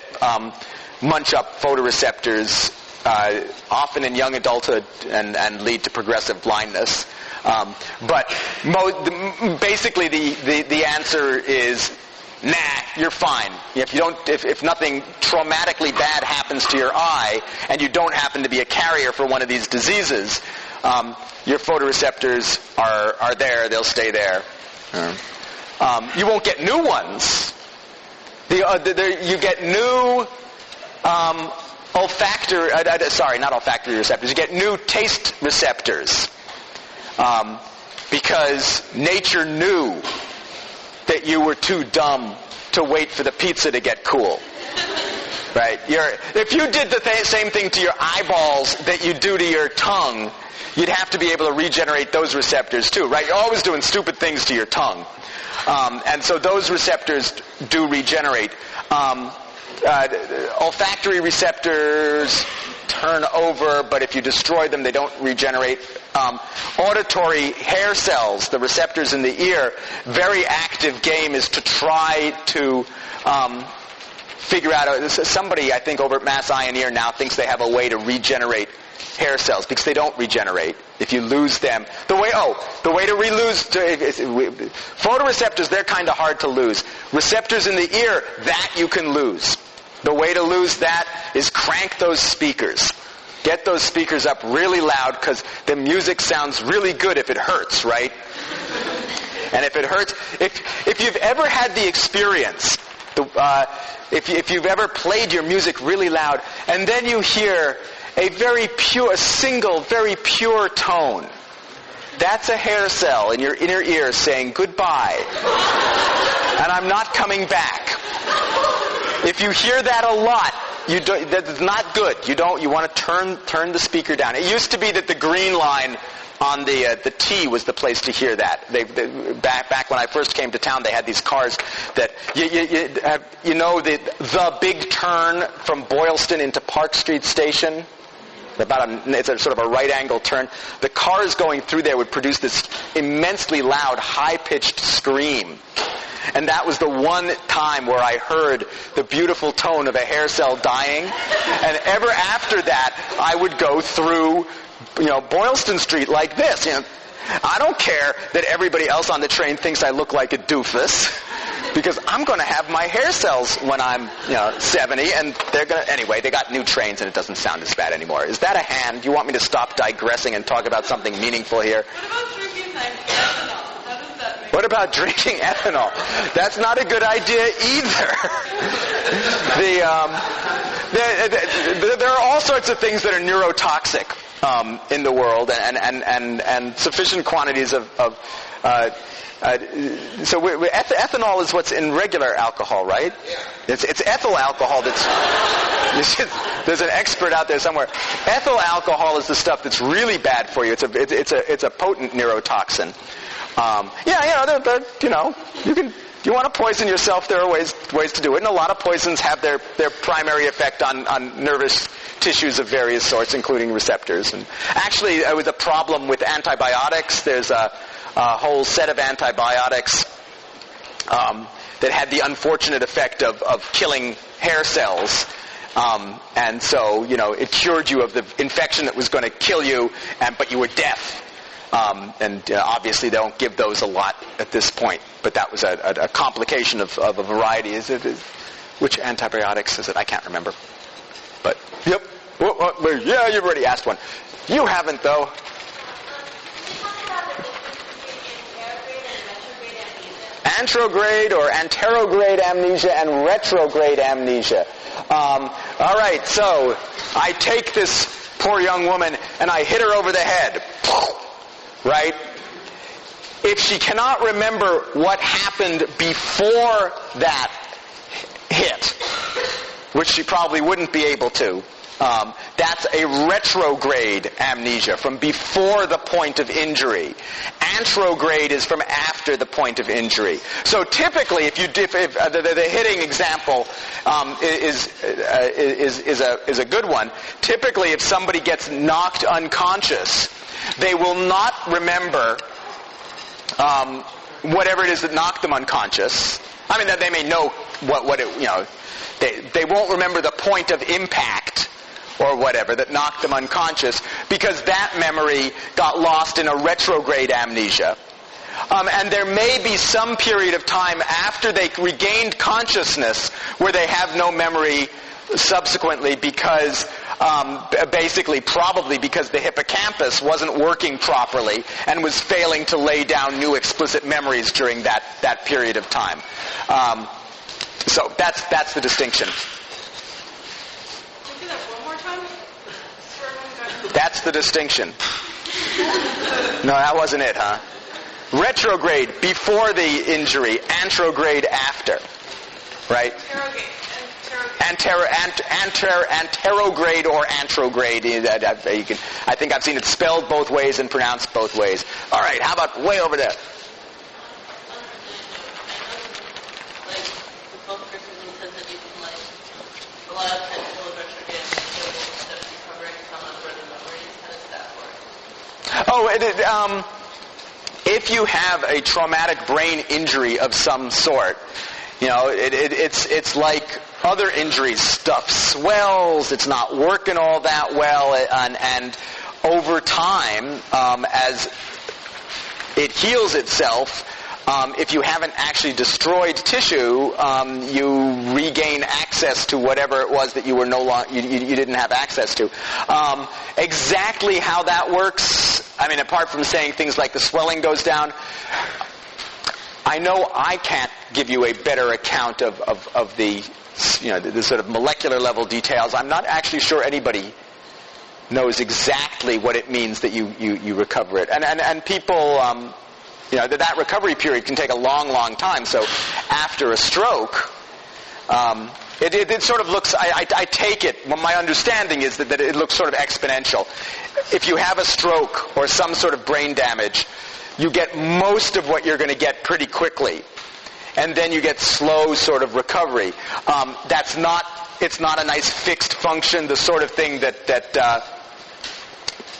munch up photoreceptors, often in young adulthood, and lead to progressive blindness. But basically, the answer is, nah, you're fine. If nothing traumatically bad happens to your eye, and you don't happen to be a carrier for one of these diseases, your photoreceptors are there. They'll stay there. You won't get new ones. You get new not olfactory receptors. You get new taste receptors. Because nature knew that you were too dumb to wait for the pizza to get cool. Right? If you did the same thing to your eyeballs that you do to your tongue, you'd have to be able to regenerate those receptors too, right? You're always doing stupid things to your tongue. And so those receptors do regenerate. Olfactory receptors turn over, but if you destroy them, they don't regenerate. Auditory hair cells, the receptors in the ear, very active game is to try to figure out. Somebody, I think, over at Mass Eye and Ear now thinks they have a way to regenerate hair cells, because they don't regenerate if you lose them. The way to photoreceptors, they're kind of hard to lose. Receptors in the ear, that you can lose. The way to lose that is crank those speakers. Get those speakers up really loud, because the music sounds really good if it hurts, right? And if it hurts, if you've ever had the experience, if you've ever played your music really loud, and then you hear a very pure tone, that's a hair cell in your inner ear saying goodbye, and I'm not coming back. If you hear that a lot, that's not good. You want to turn the speaker down. It used to be that the green line on the T was the place to hear that. Back when I first came to town, they had these cars that the big turn from Boylston into Park Street Station. It's a sort of a right angle turn. The cars going through there would produce this immensely loud, high-pitched scream. And that was the one time where I heard the beautiful tone of a hair cell dying. And ever after that, I would go through, Boylston Street like this. I don't care that everybody else on the train thinks I look like a doofus, because I'm going to have my hair cells when I'm, 70, and they're going to... Anyway, they got new trains, and it doesn't sound as bad anymore. Is that a hand? Do you want me to stop digressing and talk about something meaningful here? What about drinking ethanol? That's not a good idea either. There are all sorts of things that are neurotoxic in the world, and sufficient quantities of ethanol is what's in regular alcohol, right? It's ethyl alcohol there's an expert out there somewhere. Ethyl alcohol is the stuff that's really bad for you. It's a potent neurotoxin. You want to poison yourself, there are ways to do it, and a lot of poisons have their primary effect on nervous tissues of various sorts, including receptors. And actually, with a problem with antibiotics, there's a whole set of antibiotics that had the unfortunate effect of killing hair cells. And so, it cured you of the infection that was going to kill you, but you were deaf. Obviously they don't give those a lot at this point, but that was a complication of a variety. Which antibiotics is it? I can't remember. But, yep. Yeah, you've already asked one. You haven't, though. Anterograde or anterograde amnesia and retrograde amnesia. All right, so I take this poor young woman and I hit her over the head. Right? If she cannot remember what happened before that hit, which she probably wouldn't be able to, That's a retrograde amnesia, from before the point of injury. Anterograde is from after the point of injury. So typically, if the hitting example is a good one. Typically, if somebody gets knocked unconscious, they will not remember whatever it is that knocked them unconscious. I mean, that they may know what it, they won't remember the point of impact or whatever that knocked them unconscious, because that memory got lost in a retrograde amnesia. And there may be some period of time after they regained consciousness where they have no memory subsequently, because probably because the hippocampus wasn't working properly and was failing to lay down new explicit memories during that period of time. So that's the distinction. Do that one more time? That's the distinction. No, that wasn't it, huh? Retrograde before the injury, anterograde after. Right? Anterograde or antrograde. I think I've seen it spelled both ways and pronounced both ways. All right, how about way over there? If you have a traumatic brain injury of some sort, it's like other injuries. Stuff swells. It's not working all that well, and over time, as it heals itself, if you haven't actually destroyed tissue, you regain access to whatever it was that you were you didn't have access to. Exactly how that works, I mean, apart from saying things like the swelling goes down, I know I can't give you a better account of the the sort of molecular level details. I'm not actually sure anybody knows exactly what it means that you recover it, and people. That recovery period can take a long, long time. So after a stroke, it sort of looks, I take it, my understanding is that it looks sort of exponential. If you have a stroke or some sort of brain damage, you get most of what you're going to get pretty quickly. And then you get slow sort of recovery. It's not a nice fixed function, the sort of thing that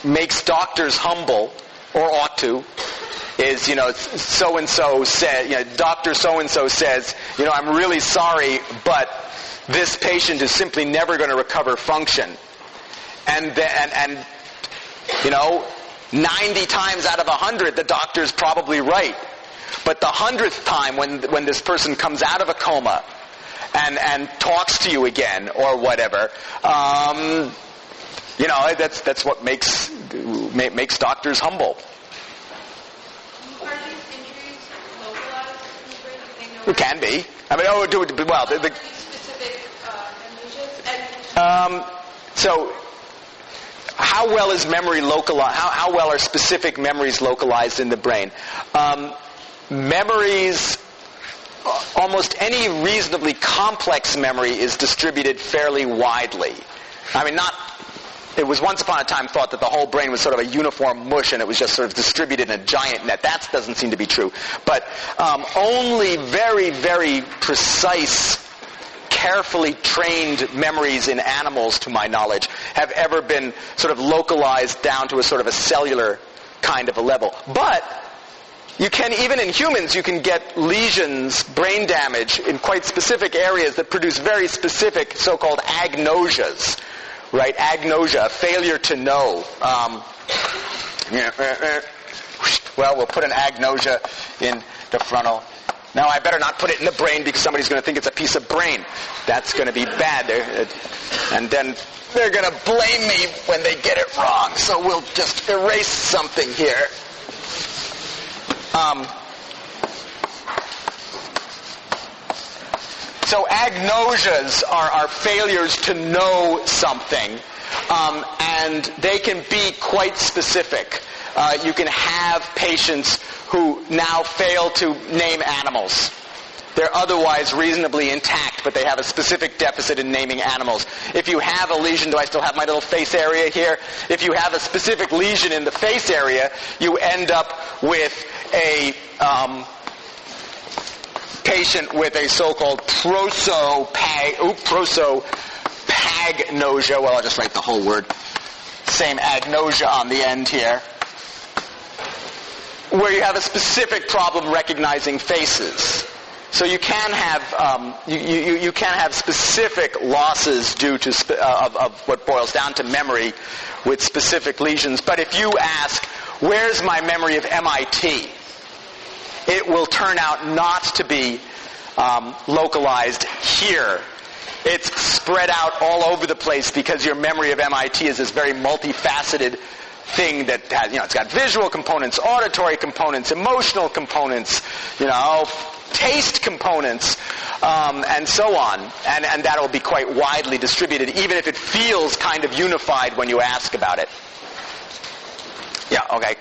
makes doctors humble, or ought to. Is, so-and-so said, Dr. so-and-so says, I'm really sorry, but this patient is simply never going to recover function. And 90 times out of 100, the doctor's probably right. But the 100th time when this person comes out of a coma and talks to you again or whatever, that's what makes doctors humble. Are these injuries localized in the brain? Do they know It can be. I mean, specific amnesias? So, how well is memory localized? How well are specific memories localized in the brain? Memories, almost any reasonably complex memory is distributed fairly widely. I mean, it was once upon a time thought that the whole brain was sort of a uniform mush and it was just sort of distributed in a giant net. That doesn't seem to be true. But only very, very precise, carefully trained memories in animals, to my knowledge, have ever been sort of localized down to a sort of a cellular kind of a level. But you can, even in humans, you can get lesions, brain damage in quite specific areas that produce very specific so-called agnosias. Right, agnosia, a failure to know. Well, we'll put an agnosia in the frontal. Now, I better not put it in the brain because somebody's going to think it's a piece of brain. That's going to be bad. And then they're going to blame me when they get it wrong. So we'll just erase something here. So agnosias are failures to know something, and they can be quite specific. You can have patients who now fail to name animals. They're otherwise reasonably intact, but they have a specific deficit in naming animals. If you have a lesion, do I still have my little face area here? If you have a specific lesion in the face area, you end up with a patient with a so-called prosopagnosia. Well, I'll just write the whole word. Same agnosia on the end here, where you have a specific problem recognizing faces. So you can have you can have specific losses due to of what boils down to memory with specific lesions. But if you ask, "Where's my memory of MIT?" it will turn out not to be localized here. It's spread out all over the place because your memory of MIT is this very multifaceted thing that has, it's got visual components, auditory components, emotional components, taste components, and so on. And that will be quite widely distributed, even if it feels kind of unified when you ask about it. Yeah, okay.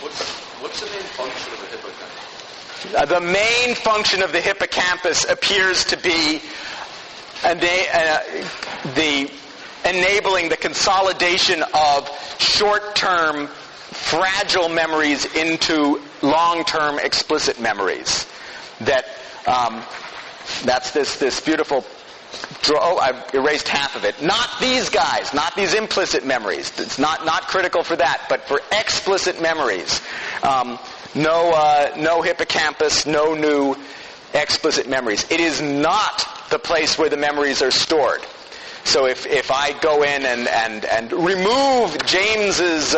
What's the main function of the hippocampus? The main function of the hippocampus appears to be enabling the consolidation of short-term fragile memories into long-term explicit memories. That's this beautiful I've erased half of it. Not these guys, not these implicit memories. It's not critical for that, but for explicit memories. No hippocampus, no new explicit memories. It is not the place where the memories are stored. So if I go in and remove James's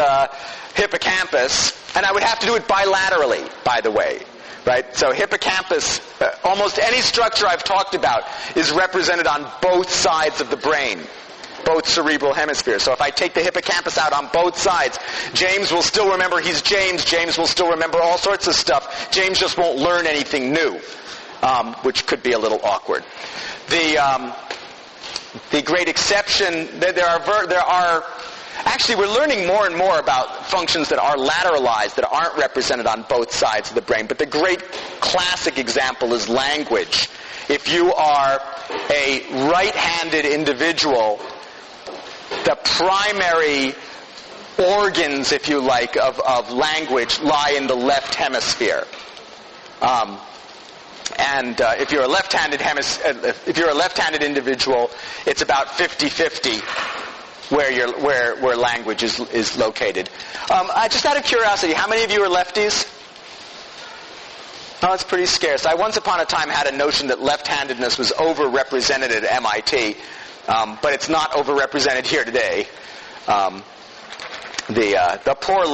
hippocampus, and I would have to do it bilaterally, by the way, right? So hippocampus, almost any structure I've talked about is represented on both sides of the brain, both cerebral hemispheres. So if I take the hippocampus out on both sides, James will still remember he's James. James will still remember all sorts of stuff. James just won't learn anything new, which could be a little awkward. The great exception, there are actually, we're learning more and more about functions that are lateralized, that aren't represented on both sides of the brain. But the great classic example is language. If you are a right-handed individual, the primary organs, if you like, of language lie in the left hemisphere. If you're a left-handed individual, it's about 50-50 where language is located. Just out of curiosity, how many of you are lefties? Oh, it's pretty scarce. I once upon a time had a notion that left-handedness was overrepresented at MIT, but it's not overrepresented here today. The poor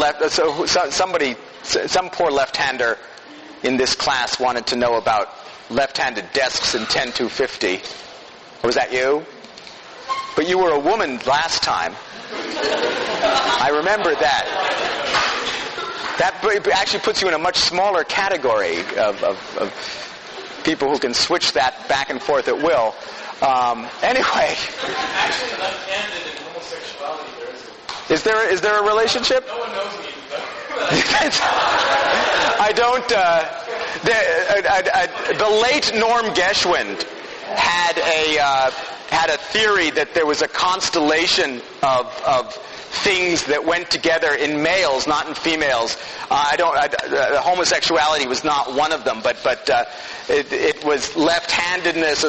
some poor left-hander in this class wanted to know about left-handed desks in 10-250. Was that you? But you were a woman last time. I remember that. That actually puts you in a much smaller category of people who can switch that back and forth at will. Anyway. Actually, left-handed and homosexuality, Is there a relationship? No one knows me. I don't. The late Norm Geschwind had a theory that there was a constellation of things that went together in males, not in females. Homosexuality was not one of them, but it was left-handedness,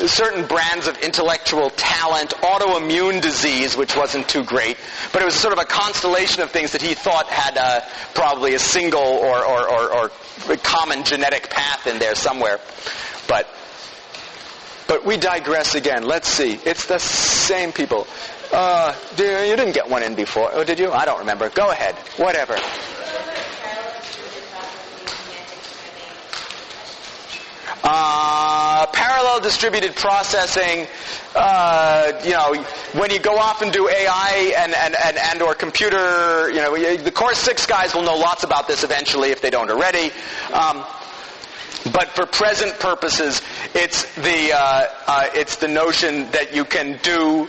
certain brands of intellectual talent, autoimmune disease, which wasn't too great, but it was sort of a constellation of things that he thought had probably a single or common genetic path in there somewhere. But we digress again. Let's see. It's the same people. You didn't get one in before. Oh, did you? I don't remember. Go ahead. Whatever. Parallel distributed processing, when you go off and do AI and or computer, the Course 6 guys will know lots about this eventually if they don't already. But for present purposes, it's the notion that you can do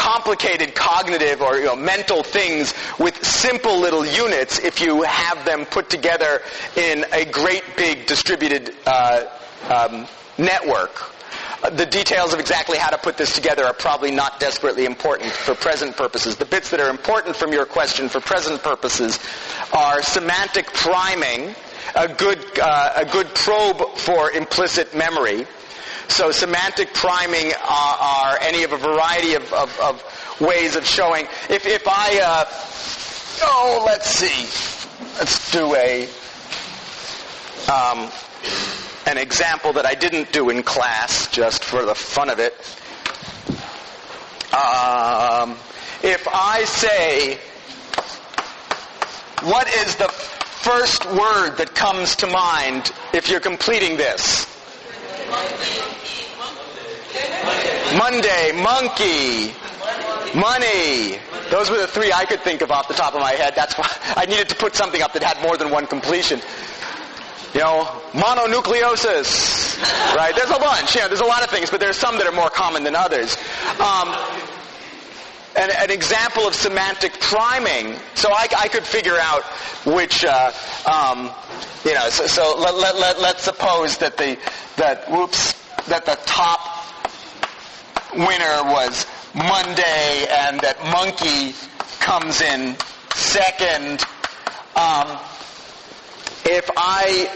complicated cognitive or mental things with simple little units if you have them put together in a great big distributed network. The details of exactly how to put this together are probably not desperately important for present purposes. The bits that are important from your question for present purposes are semantic priming, a good probe for implicit memory. So semantic priming are any of a variety of ways of showing. If I, let's see. Let's do an example that I didn't do in class, just for the fun of it. If I say, what is the first word that comes to mind if you're completing this? Monday, monkey, money. Those were the three I could think of off the top of my head. That's why I needed to put something up that had more than one completion. Mononucleosis, right? There's a bunch. There's a lot of things, but there's some that are more common than others. An example of semantic priming. So I could figure out which. So let's suppose that the top winner was Monday, and that monkey comes in second. If I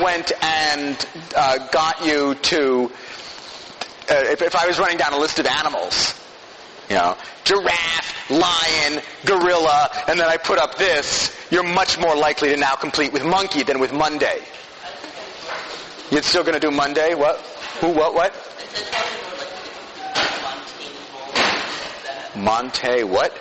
went and got you to, if I was running down a list of animals, giraffe, lion, gorilla, and then I put up this, you're much more likely to now complete with monkey than with Monday. You're still going to do Monday? What? Who? What? Monte what?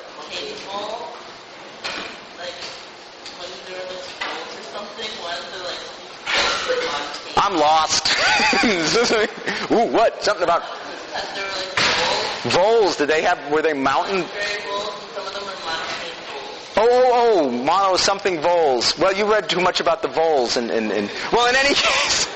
I'm lost. Ooh, what? Something about voles. Were they mountain? Mono something voles. Well, you read too much about the voles. Well, in any case,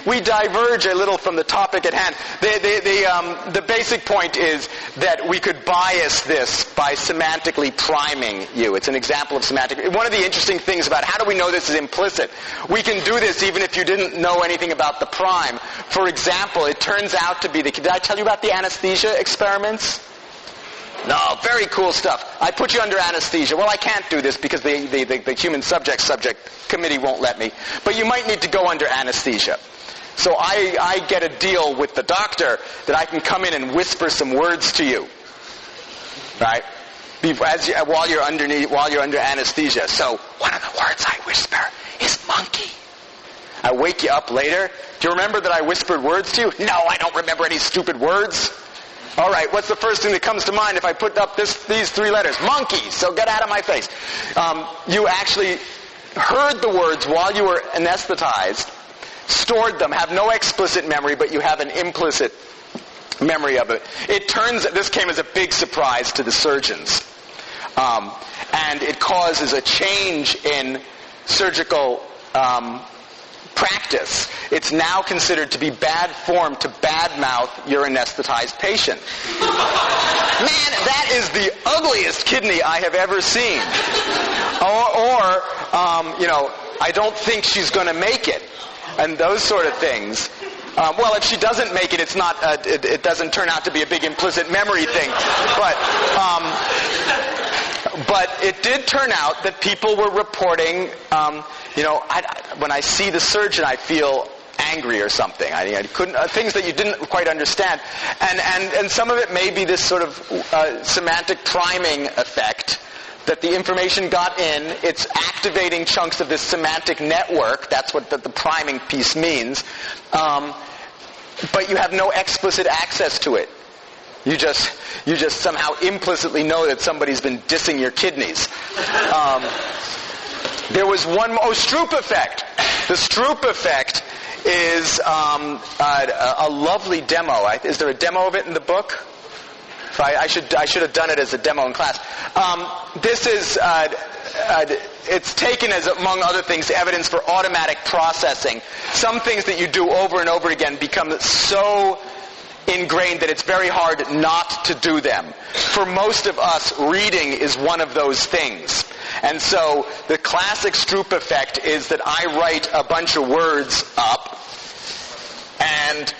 we diverge a little from the topic at hand. The basic point is that we could bias this by semantically priming you. It's an example of semantic. One of the interesting things about how do we know this is implicit? We can do this even if you didn't know anything about the prime. For example, it turns out to be did I tell you about the anesthesia experiments? No, very cool stuff. I put you under anesthesia. Well, I can't do this because the human subject committee won't let me. But you might need to go under anesthesia. So I get a deal with the doctor that I can come in and whisper some words to you, right? While you're under anesthesia. So one of the words I whisper is monkey. I wake you up later. Do you remember that I whispered words to you? No, I don't remember any stupid words. All right, what's the first thing that comes to mind if I put up these three letters? Monkey, so get out of my face. You actually heard the words while you were anesthetized, stored them, have no explicit memory, but you have an implicit memory of it. This came as a big surprise to the surgeons. And it causes a change in surgical practice. It's now considered to be bad form to badmouth your anesthetized patient. Man, that is the ugliest kidney I have ever seen. I don't think she's going to make it, and those sort of things. Well, if she doesn't make it, it's not. It doesn't turn out to be a big implicit memory thing, but it did turn out that people were reporting. When I see the surgeon, I feel angry or something. I couldn't things that you didn't quite understand, and some of it may be this sort of semantic priming effect that the information got in. It's activating chunks of this semantic network. That's what the priming piece means. But you have no explicit access to it. You just somehow implicitly know that somebody's been dissing your kidneys. There was Stroop effect. The Stroop effect is a lovely demo. Is there a demo of it in the book? I should have done it as a demo in class. This is it's taken as, among other things, evidence for automatic processing. Some things that you do over and over again become so ingrained that it's very hard not to do them. For most of us, reading is one of those things. And so the classic Stroop effect is that I write a bunch of words up, and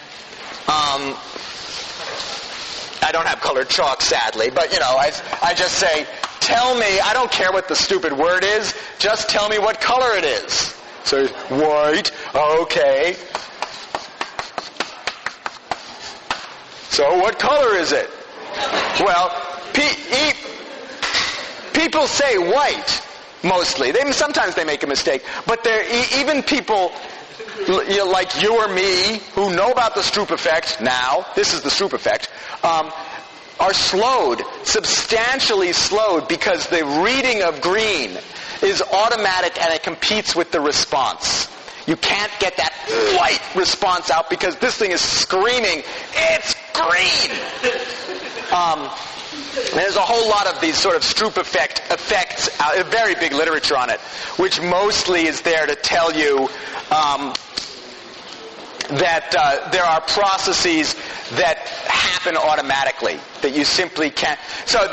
I don't have colored chalk, sadly, but I just say, tell me, I don't care what the stupid word is, just tell me what color it is. So, white, okay. So what color is it? Well, people say white, mostly. Sometimes they make a mistake, but even people like you or me who know about the Stroop effect now, this is the Stroop effect, are substantially slowed, because the reading of green is automatic and it competes with the response. You can't get that white response out because this thing is screaming, it's green! There's a whole lot of these sort of Stroop effects, very big literature on it, which mostly is there to tell you that there are processes that happen automatically, that you simply can't. So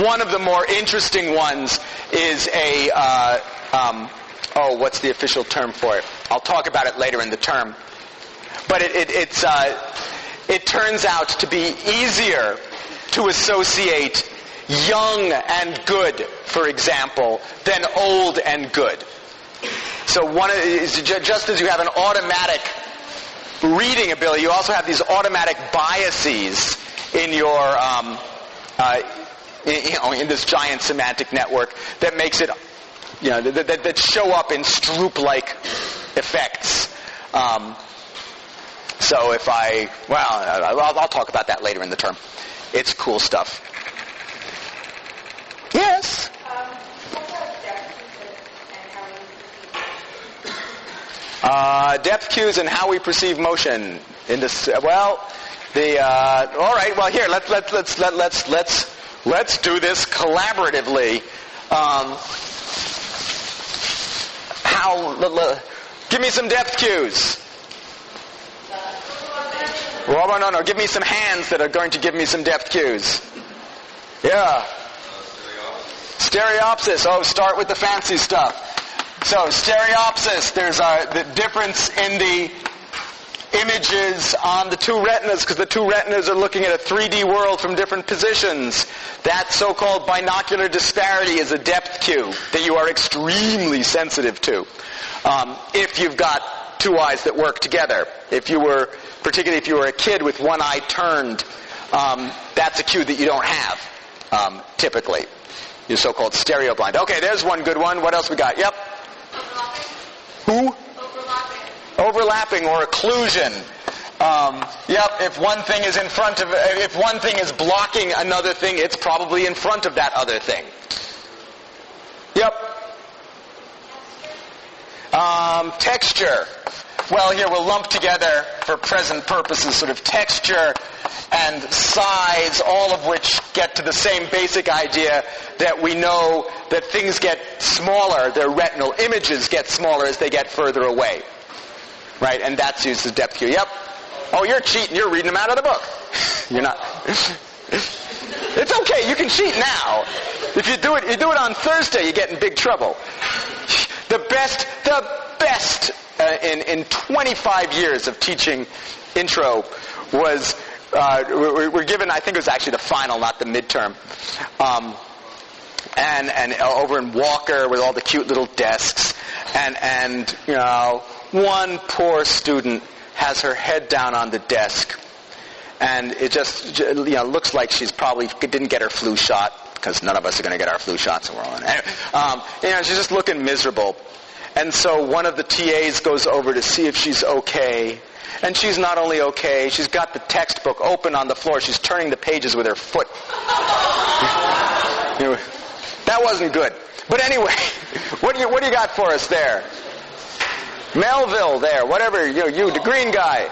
one of the more interesting ones is what's the official term for it? I'll talk about it later in the term. But it turns out to be easier to associate young and good, for example, than old and good. So just as you have an automatic reading ability, you also have these automatic biases in your in this giant semantic network that makes it that show up in Stroop-like effects. So if I'll talk about that later in the term. It's cool stuff. Yes. Depth cues and how we perceive motion in this. All right. Well, here let's do this collaboratively. Give me some depth cues. No. Give me some hands that are going to give me some depth cues. Yeah. Stereopsis. Oh, start with the fancy stuff. So, stereopsis, there's the difference in the images on the two retinas, because the two retinas are looking at a 3D world from different positions. That so-called binocular disparity is a depth cue that you are extremely sensitive to. If you've got two eyes that work together. Particularly if you were a kid with one eye turned, that's a cue that you don't have, typically. You're so-called stereo blind. Okay, there's one good one. What else we got? Yep. Who? Overlapping or occlusion. Yep, if one thing is blocking another thing, it's probably in front of that other thing. Yep. Texture. Well, here we'll lump together, for present purposes, sort of texture and size, all of which get to the same basic idea that we know that things get smaller, their retinal images get smaller as they get further away. Right? And that's used as depth cue. Yep. Oh, you're cheating. You're reading them out of the book. You're not. It's okay. You can cheat now. If you do it on Thursday, you get in big trouble. The best in 25 years of teaching intro was, we're given, I think it was actually the final, not the midterm, and over in Walker with all the cute little desks, and one poor student has her head down on the desk, and it just looks like she's probably didn't get her flu shot, because none of us are going to get our flu shots, so we're on. Anyway, she's just looking miserable. And so one of the TAs goes over to see if she's okay. And she's not only okay, she's got the textbook open on the floor. She's turning the pages with her foot. That wasn't good. But anyway, what do you got for us there? Melville there, whatever, you, the green guy.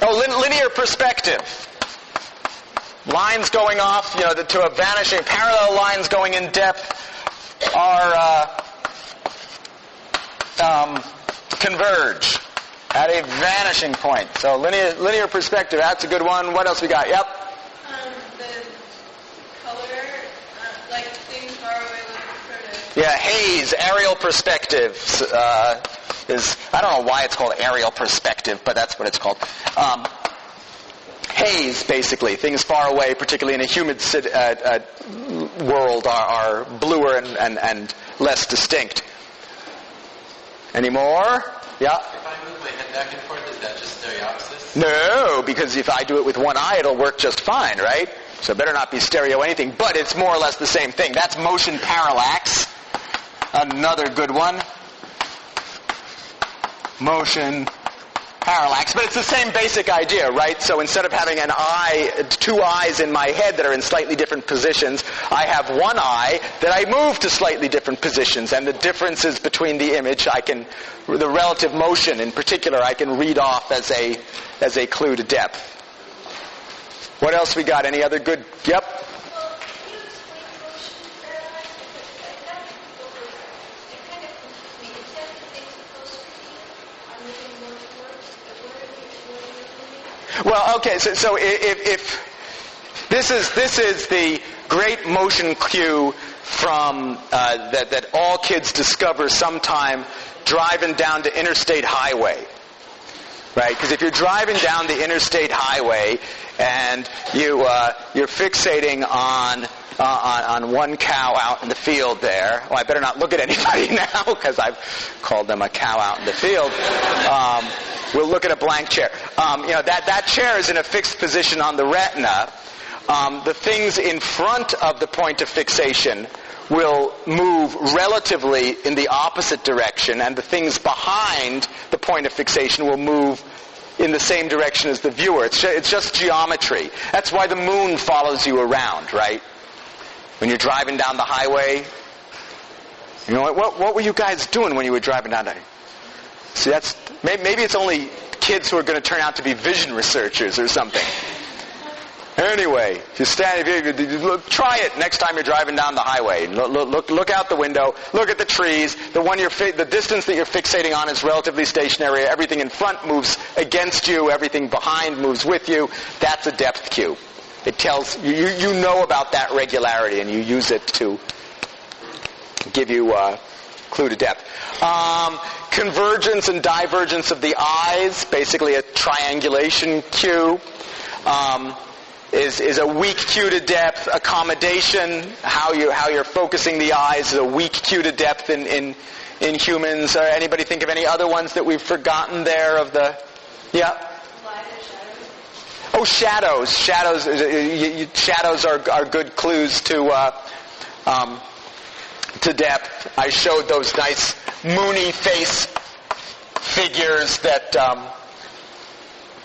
Oh, linear perspective. Lines going off, to a vanishing, parallel lines going in depth are converge at a vanishing point. So linear perspective, that's a good one. What else we got? Yep. The color, like things far away look sort of... Yeah, haze, aerial perspective is, I don't know why it's called aerial perspective, but that's what it's called. Haze, basically. Things far away, particularly in a humid world, are bluer and less distinct. Any more? Yeah? If I move my head back and forth, is that just stereopsis? No, because if I do it with one eye, it'll work just fine, right? So it better not be stereo anything, but it's more or less the same thing. That's motion parallax. Another good one. Motion parallax, but it's the same basic idea, right? So instead of having two eyes in my head that are in slightly different positions, I have one eye that I move to slightly different positions, and the differences between the image, the relative motion in particular, I can read off as a clue to depth. What else we got? Any other good? Yep. Well, can you explain motion parallax? Because that it kind of confused me. It says that things close to me are moving more towards. Well, okay. So if this is the great motion cue from that all kids discover sometime driving down the interstate highway. Right? Because if you're driving down the interstate highway and you're fixating on one cow out in the field there. Well, I better not look at anybody now because I've called them a cow out in the field. We'll look at a blank chair. That chair is in a fixed position on the retina. The things in front of the point of fixation will move relatively in the opposite direction, and the things behind the point of fixation will move in the same direction as the viewer. It's just geometry. That's why the moon follows you around, right? When you're driving down the highway, you know what were you guys doing when you were driving down the highway? See, maybe it's only kids who are going to turn out to be vision researchers or something. Anyway, if you try it next time you're driving down the highway. Look out the window. Look at the trees. The distance that you're fixating on is relatively stationary. Everything in front moves against you. Everything behind moves with you. That's a depth cue. It tells you know about that regularity, and you use it to give you a clue to depth. Convergence and divergence of the eyes, basically a triangulation cue. Is a weak cue to depth. Accommodation, how you're focusing the eyes, is a weak cue to depth in humans. Anybody think of any other ones that we've forgotten there of the? Yeah. Oh, shadows. Shadows are good clues to depth. I showed those nice moony face figures that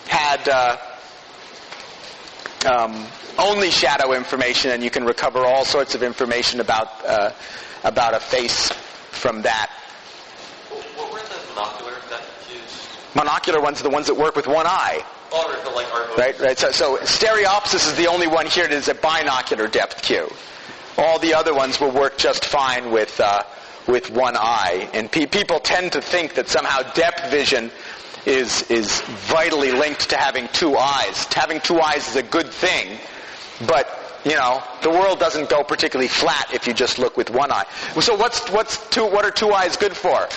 had. Only shadow information, and you can recover all sorts of information about a face from that. What were the monocular depth cues? Monocular ones are the ones that work with one eye. Oh, like our Right. So stereopsis is the only one here that is a binocular depth cue. All the other ones will work just fine with one eye. And people tend to think that somehow depth vision is vitally linked to having two eyes. Having two eyes is a good thing, but the world doesn't go particularly flat if you just look with one eye. So what are two eyes good for?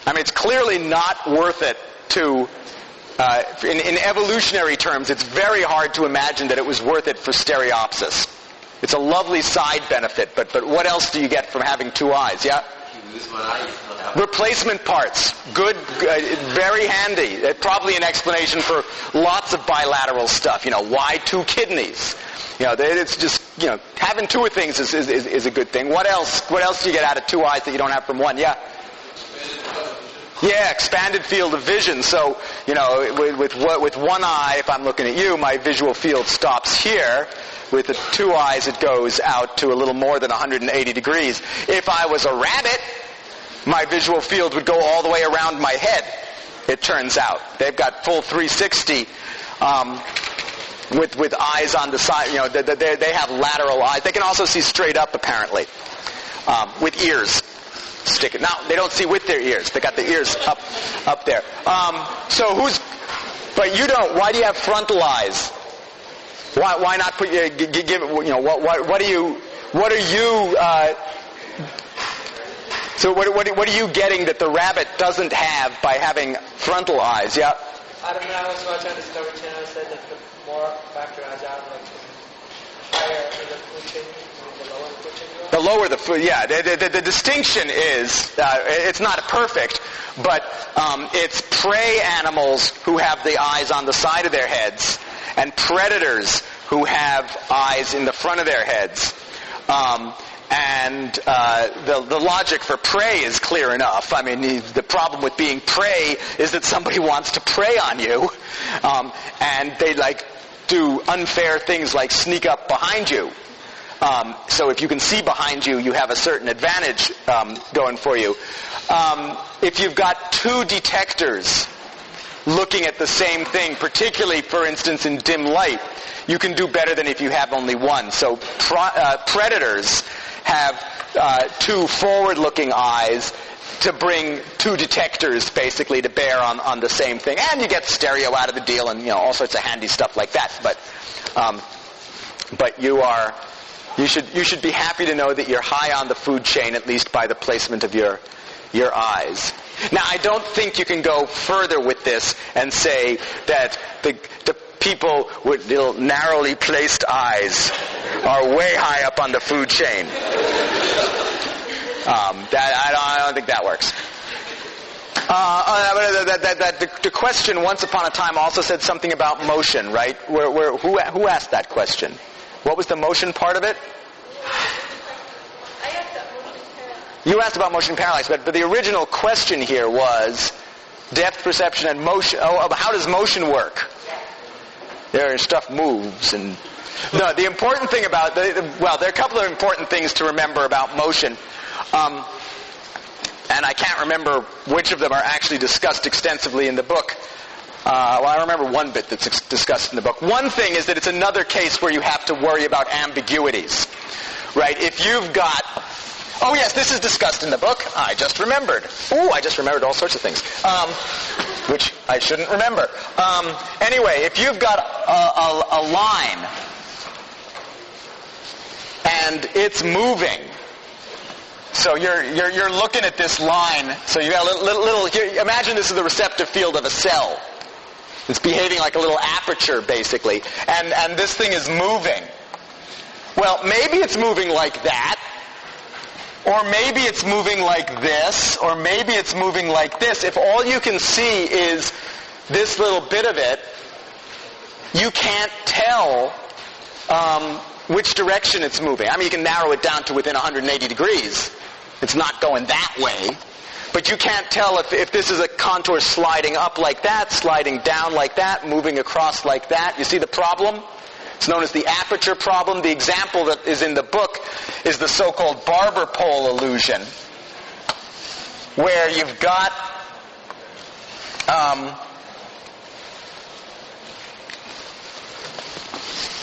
I mean, it's clearly not worth it to. In evolutionary terms, it's very hard to imagine that it was worth it for stereopsis. It's a lovely side benefit, but what else do you get from having two eyes? Yeah. Replacement parts, good, very handy. Probably an explanation for lots of bilateral stuff. Why two kidneys? It's just having two of things is a good thing. What else? What else do you get out of two eyes that you don't have from one? Yeah. Yeah, expanded field of vision. So with one eye, if I'm looking at you, my visual field stops here. With the two eyes, it goes out to a little more than 180 degrees. If I was a rabbit, my visual field would go all the way around my head, it turns out. They've got full 360 with eyes on the side. They have lateral eyes. They can also see straight up, apparently, with ears. stick it. Now, they don't see with their ears. They got the ears up there. But you don't. Why do you have frontal eyes? Why not put give what are you getting that the rabbit doesn't have by having frontal eyes? Yeah. I don't know. I was watching Discovery Channel. Said that the more factor eyes out, like higher in the food chain, the lower food chain. The lower the food, yeah. The distinction is it's not perfect, but it's prey animals who have the eyes on the side of their heads, and predators who have eyes in the front of their heads. The logic for prey is clear enough. I mean, the problem with being prey is that somebody wants to prey on you, and they do unfair things like sneak up behind you. So if you can see behind you, you have a certain advantage going for you. If you've got two detectors looking at the same thing, particularly, for instance, in dim light, you can do better than if you have only one. So predators have two forward-looking eyes to bring two detectors basically to bear on the same thing, and you get stereo out of the deal, and all sorts of handy stuff like that. But you should be happy to know that you're high on the food chain, at least by the placement of your eyes. Now, I don't think you can go further with this and say that the people with little narrowly placed eyes are way high up on the food chain. I don't think that works. The question once upon a time also said something about motion, right? Who asked that question? What was the motion part of it? I asked about motion paralysis. You asked about motion paralysis, but the original question here was depth perception and motion. How does motion work? Stuff moves and... No, the important thing about... there are a couple of important things to remember about motion. And I can't remember which of them are actually discussed extensively in the book. I remember one bit that's discussed in the book. One thing is that it's another case where you have to worry about ambiguities. Right? If you've got... Oh, yes, this is discussed in the book. I just remembered. I just remembered all sorts of things, which I shouldn't remember. Anyway, if you've got a line and it's moving, so you're looking at this line. So you got a little. Imagine this is the receptive field of a cell. It's behaving like a little aperture, basically, and this thing is moving. Well, maybe it's moving like that. Or maybe it's moving like this, or maybe it's moving like this. If all you can see is this little bit of it, you can't tell which direction it's moving. I mean, you can narrow it down to within 180 degrees. It's not going that way. But you can't tell if this is a contour sliding up like that, sliding down like that, moving across like that. You see the problem? It's known as the aperture problem. The example that is in the book is the so-called barber pole illusion, where you've got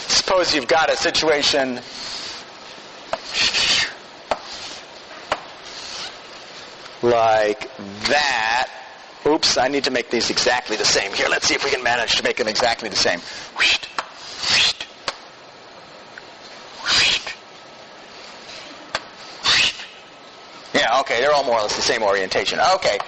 suppose you've got a situation like that. Oops, I need to make these exactly the same. Here, let's see if we can manage to make them exactly the same. Yeah, okay, they're all more or less the same orientation. Okay.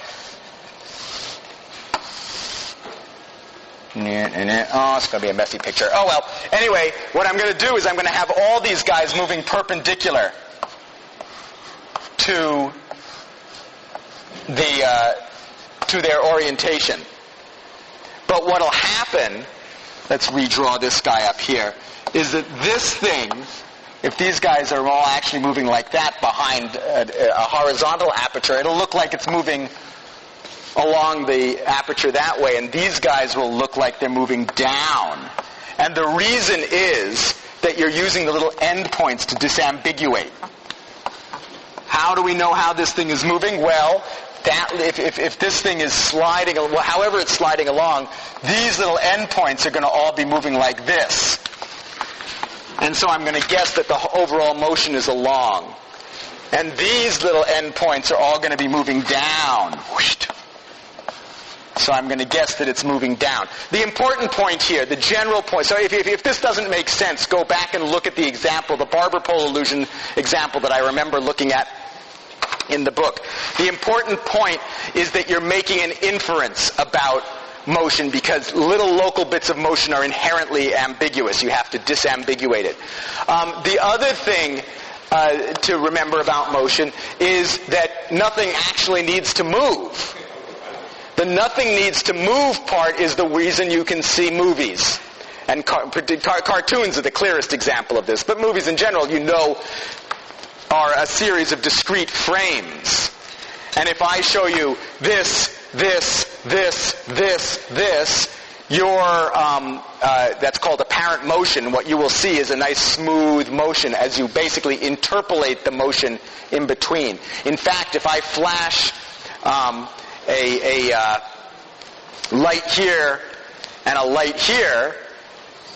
Oh, it's going to be a messy picture. Oh, well. Anyway, what I'm going to do is I'm going to have all these guys moving perpendicular to their orientation. But what will happen, let's redraw this guy up here, is that this thing, if these guys are all actually moving like that behind a horizontal aperture, it'll look like it's moving along the aperture that way, and these guys will look like they're moving down. And the reason is that you're using the little endpoints to disambiguate. How do we know how this thing is moving? Well, if this thing is sliding, however it's sliding along, these little endpoints are going to all be moving like this. And so I'm going to guess that the overall motion is along. And these little endpoints are all going to be moving down. So I'm going to guess that it's moving down. The important point here, the general point, so if this doesn't make sense, go back and look at the example, the barber pole illusion example that I remember looking at in the book. The important point is that you're making an inference about motion because little local bits of motion are inherently ambiguous. You have to disambiguate it. The other thing to remember about motion is that nothing actually needs to move. The nothing needs to move part is the reason you can see movies. And cartoons are the clearest example of this. But movies in general, you know, are a series of discrete frames. And if I show you this, your that's called apparent motion. What you will see is a nice smooth motion as you basically interpolate the motion in between. In fact, if I flash a light here and a light here,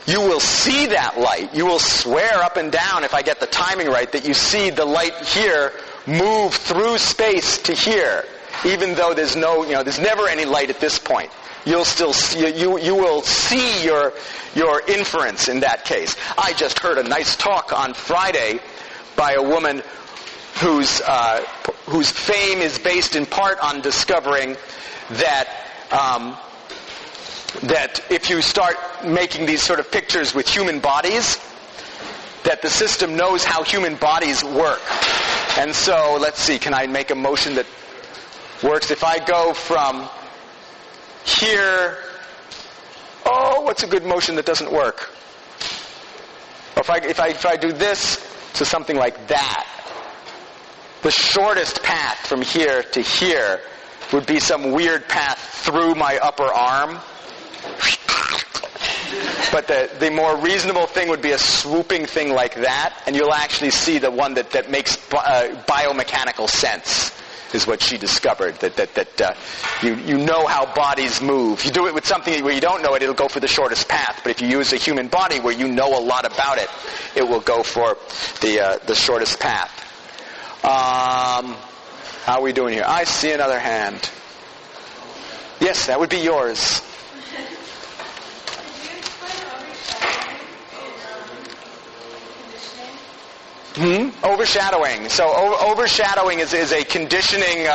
you will see that light. You will swear up and down, if I get the timing right, that you see the light here move through space to here, even though there's no, there's never any light at this point. You'll still see, you will see your inference in that case. I just heard a nice talk on Friday by a woman whose fame is based in part on discovering that that if you start making these sort of pictures with human bodies, that the system knows how human bodies work. And so, let's see, can I make a motion that works? If I go from here, what's a good motion that doesn't work? If I do this to something like that, the shortest path from here to here would be some weird path through my upper arm. But the more reasonable thing would be a swooping thing like that, and you'll actually see the one that makes biomechanical sense, is what she discovered, that you know how bodies move. If you do it with something where you don't know it, it'll go for the shortest path. But if you use a human body where you know a lot about it, it will go for the shortest path. How are we doing here? I see another hand. Yes, that would be yours. Overshadowing. So overshadowing is a conditioning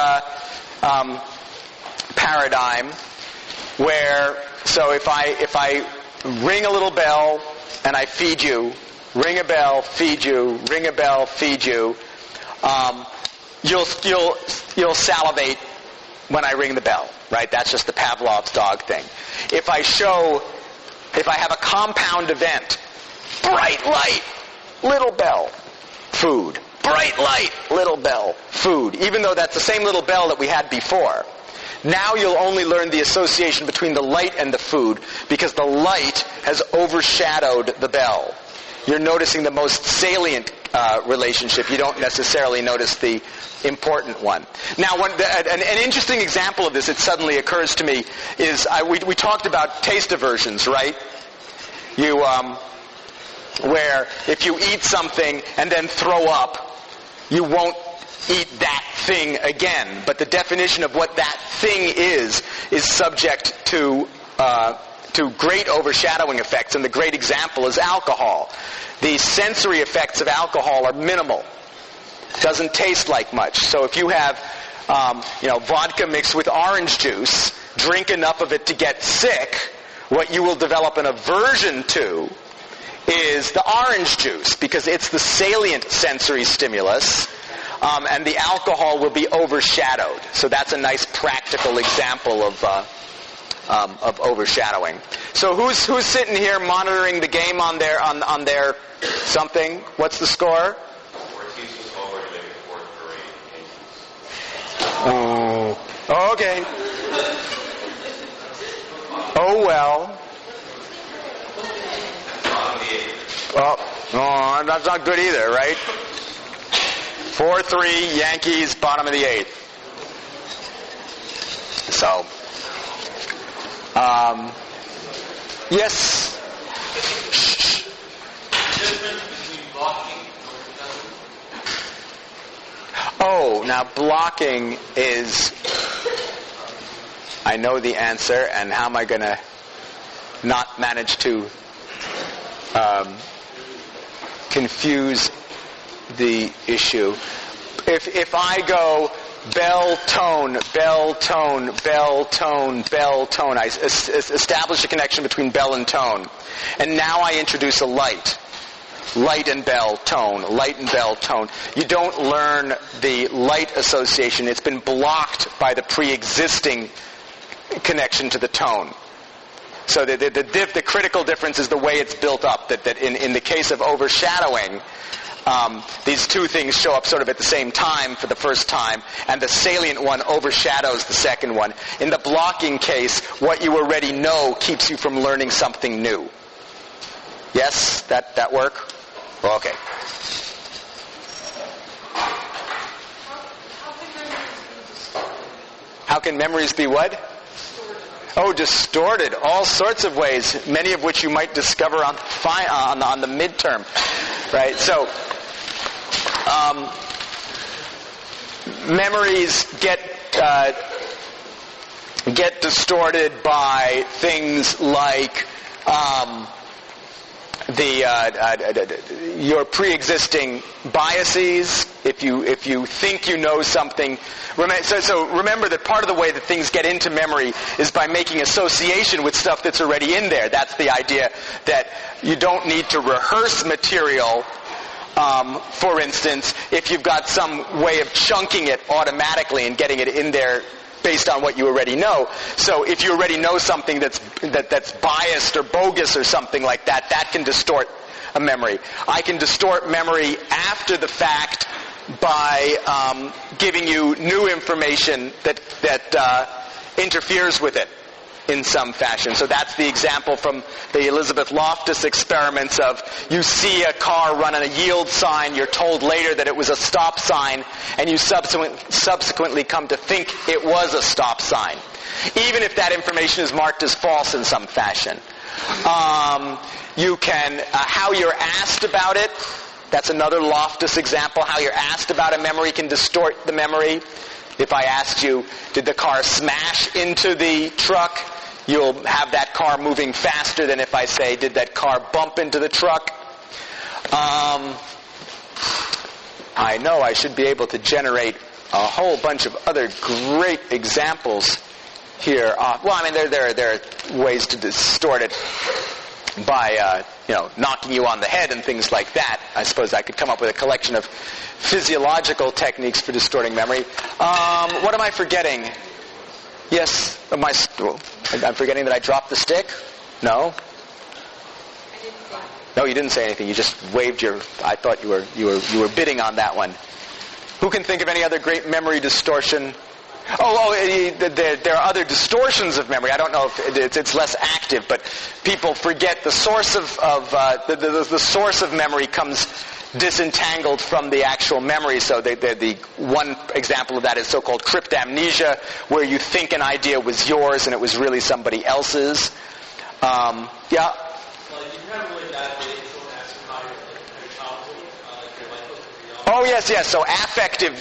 paradigm where, so if I ring a little bell and I feed you, ring a bell, feed you, ring a bell, feed you, you'll salivate when I ring the bell, right? That's just the Pavlov's dog thing. If I have a compound event, bright light, little bell, food. Bright light, little bell, food. Even though that's the same little bell that we had before. Now you'll only learn the association between the light and the food because the light has overshadowed the bell. You're noticing the most salient relationship. You don't necessarily notice the important one. Now, an interesting example of this, it suddenly occurs to me, is we talked about taste aversions, right? Where if you eat something and then throw up, you won't eat that thing again. But the definition of what that thing is subject to great overshadowing effects, and the great example is alcohol. The sensory effects of alcohol are minimal. It doesn't taste like much. So if you have vodka mixed with orange juice, drink enough of it to get sick, what you will develop an aversion to is the orange juice, because it's the salient sensory stimulus, and the alcohol will be overshadowed. So that's a nice practical example of overshadowing. So who's sitting here monitoring the game on their something? What's the score? Oh, okay. Oh well. Oh, that's not good either, right? 4-3, Yankees, bottom of the 8th. So, yes. Difference between blocking or Oh, now blocking is, I know the answer, and how am I going to not manage to confuse the issue? If I go bell, tone, bell, tone, bell, tone, bell, tone, I establish a connection between bell and tone. And now I introduce a light. Light and bell, tone, light and bell, tone. You don't learn the light association. It's been blocked by the pre-existing connection to the tone. So the critical difference is the way it's built up. That in the case of overshadowing, these two things show up sort of at the same time for the first time, and the salient one overshadows the second one. In the blocking case, what you already know keeps you from learning something new. Yes? That work? Okay. How can memories be what? Oh, distorted. All sorts of ways, many of which you might discover on the midterm. Right? So, memories get distorted by things like your pre-existing biases. If you think you know something, so remember that part of the way that things get into memory is by making association with stuff that's already in there. That's the idea, that you don't need to rehearse material. For instance, if you've got some way of chunking it automatically and getting it in there based on what you already know. So if you already know something that's biased or bogus or something like that, that can distort a memory. I can distort memory after the fact by giving you new information that interferes with it in some fashion. So that's the example from the Elizabeth Loftus experiments of you see a car run on a yield sign, you're told later that it was a stop sign, and you subsequently come to think it was a stop sign, even if that information is marked as false in some fashion. You can, how you're asked about it, that's another Loftus example. How you're asked about a memory can distort the memory. If I asked you, did the car smash into the truck? You'll have that car moving faster than if I say, did that car bump into the truck? I know I should be able to generate a whole bunch of other great examples here. Well, I mean, there are ways to distort it by, knocking you on the head and things like that. I suppose I could come up with a collection of physiological techniques for distorting memory. What am I forgetting? Yes, I'm forgetting that I dropped the stick? No? No, you didn't say anything. You just waved your. I thought you were bidding on that one. Who can think of any other great memory distortion? There are other distortions of memory. I don't know if it's less active, but people forget the source of the source of memory comes disentangled from the actual memory. So the one example of that is so-called cryptamnesia, where you think an idea was yours and it was really somebody else's. Yeah. Well, you can have really bad days. Someone asks you how your childhood, your life was to be on. Oh yes. So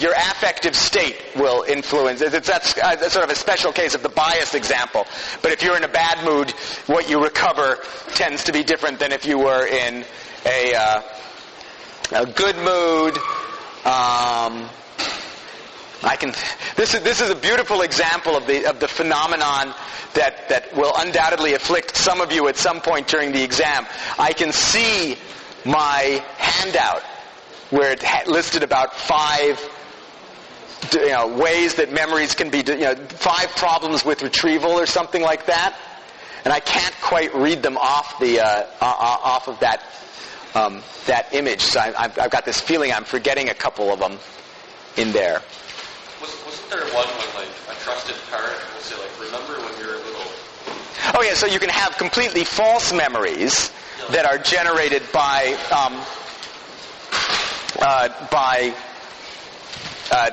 your affective state will influence. That's sort of a special case of the bias example. But if you're in a bad mood, what you recover tends to be different than if you were in a good mood. This is a beautiful example of the phenomenon that will undoubtedly afflict some of you at some point during the exam. I can see my handout where it listed about 5 ways that memories can be, 5 problems with retrieval or something like that, and I can't quite read them off of that image. So I've got this feeling I'm forgetting a couple of them in there. Wasn't there one when, a trusted parent will say, remember when you were little? Oh yeah, so you can have completely false memories that are generated by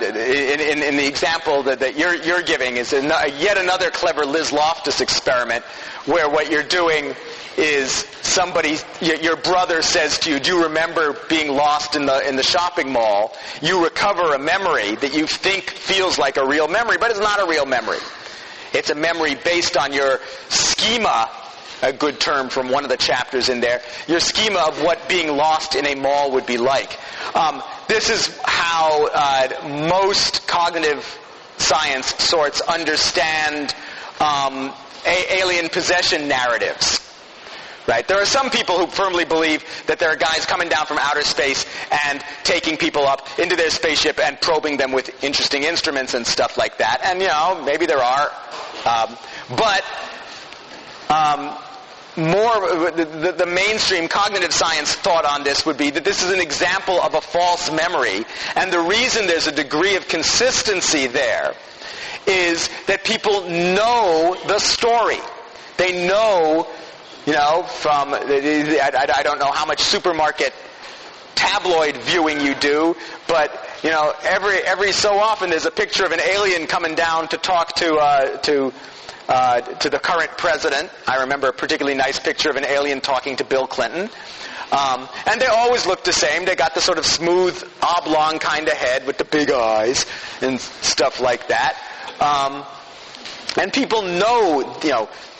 in the example that you're giving is yet another clever Liz Loftus experiment, where what you're doing is somebody, your brother says to you, do you remember being lost in the shopping mall? You recover a memory that you think feels like a real memory, but it's not a real memory. It's a memory based on your schema, a good term from one of the chapters in there, your schema of what being lost in a mall would be like. This is how most cognitive science sorts understand alien possession narratives. Right? There are some people who firmly believe that there are guys coming down from outer space and taking people up into their spaceship and probing them with interesting instruments and stuff like that. And, maybe there are. The mainstream cognitive science thought on this would be that this is an example of a false memory. And the reason there's a degree of consistency there is that people know the story. They know, from, I don't know how much supermarket tabloid viewing you do, but, every so often there's a picture of an alien coming down to talk to the current president. I remember a particularly nice picture of an alien talking to Bill Clinton. And they always look the same. They got the sort of smooth, oblong kind of head with the big eyes and stuff like that. And people know,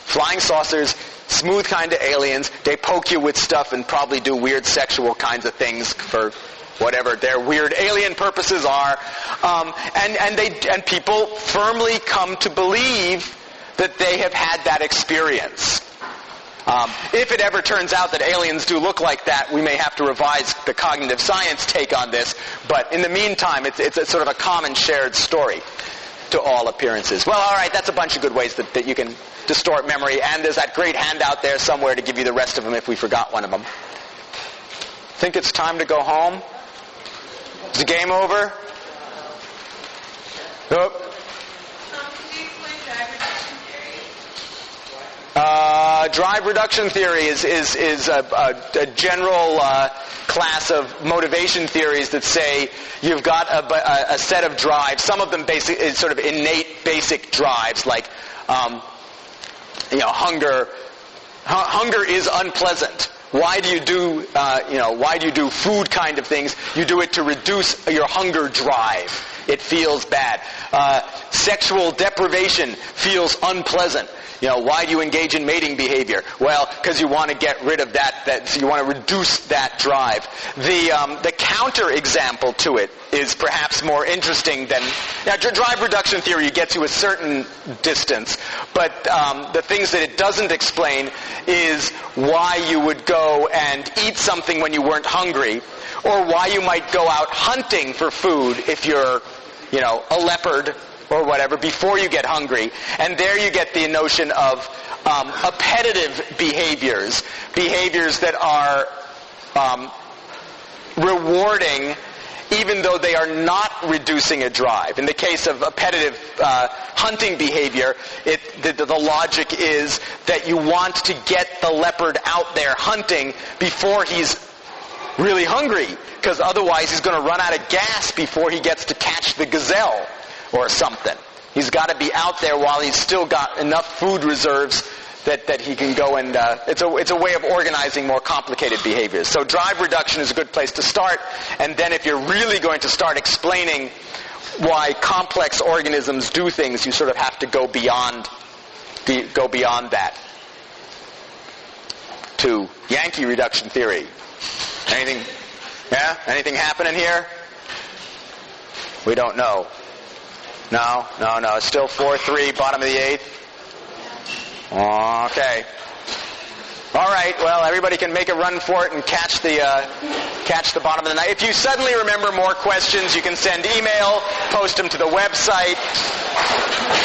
flying saucers, smooth kind of aliens, they poke you with stuff and probably do weird sexual kinds of things for whatever their weird alien purposes are. And people firmly come to believe that they have had that experience. If it ever turns out that aliens do look like that, we may have to revise the cognitive science take on this. But in the meantime, it's a sort of a common shared story to all appearances. Well, all right, that's a bunch of good ways that you can distort memory. And there's that great handout there somewhere to give you the rest of them if we forgot one of them. Think it's time to go home? Is the game over? Nope. Could you explain drive reduction theory? Drive reduction theory is a general class of motivation theories that say you've got a set of drives. Some of them is sort of innate basic drives, like hunger. Hunger is unpleasant. Why do you do food kind of things? You do it to reduce your hunger drive. It feels bad. Sexual deprivation feels unpleasant. Why do you engage in mating behavior? Well, because you want to get rid of that, so you want to reduce that drive. The counter example to it is perhaps more interesting than... Now, drive reduction theory gets you a certain distance, but the things that it doesn't explain is why you would go and eat something when you weren't hungry, or why you might go out hunting for food if you're, a leopard or whatever, before you get hungry. And there you get the notion of appetitive behaviors that are rewarding even though they are not reducing a drive. In the case of appetitive hunting behavior, the logic is that you want to get the leopard out there hunting before he's really hungry, because otherwise he's going to run out of gas before he gets to catch the gazelle or something. He's got to be out there while he's still got enough food reserves that he can go and... It's a way of organizing more complicated behaviors. So drive reduction is a good place to start, and then if you're really going to start explaining why complex organisms do things, you sort of have to go beyond that to Yankee reduction theory. Anything? Yeah? Anything happening here? We don't know. No. It's still 4-3, bottom of the eighth. Okay. All right. Well, everybody can make a run for it and catch the bottom of the night. If you suddenly remember more questions, you can send email, post them to the website.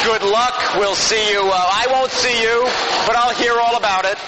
Good luck. We'll see you. I won't see you, but I'll hear all about it.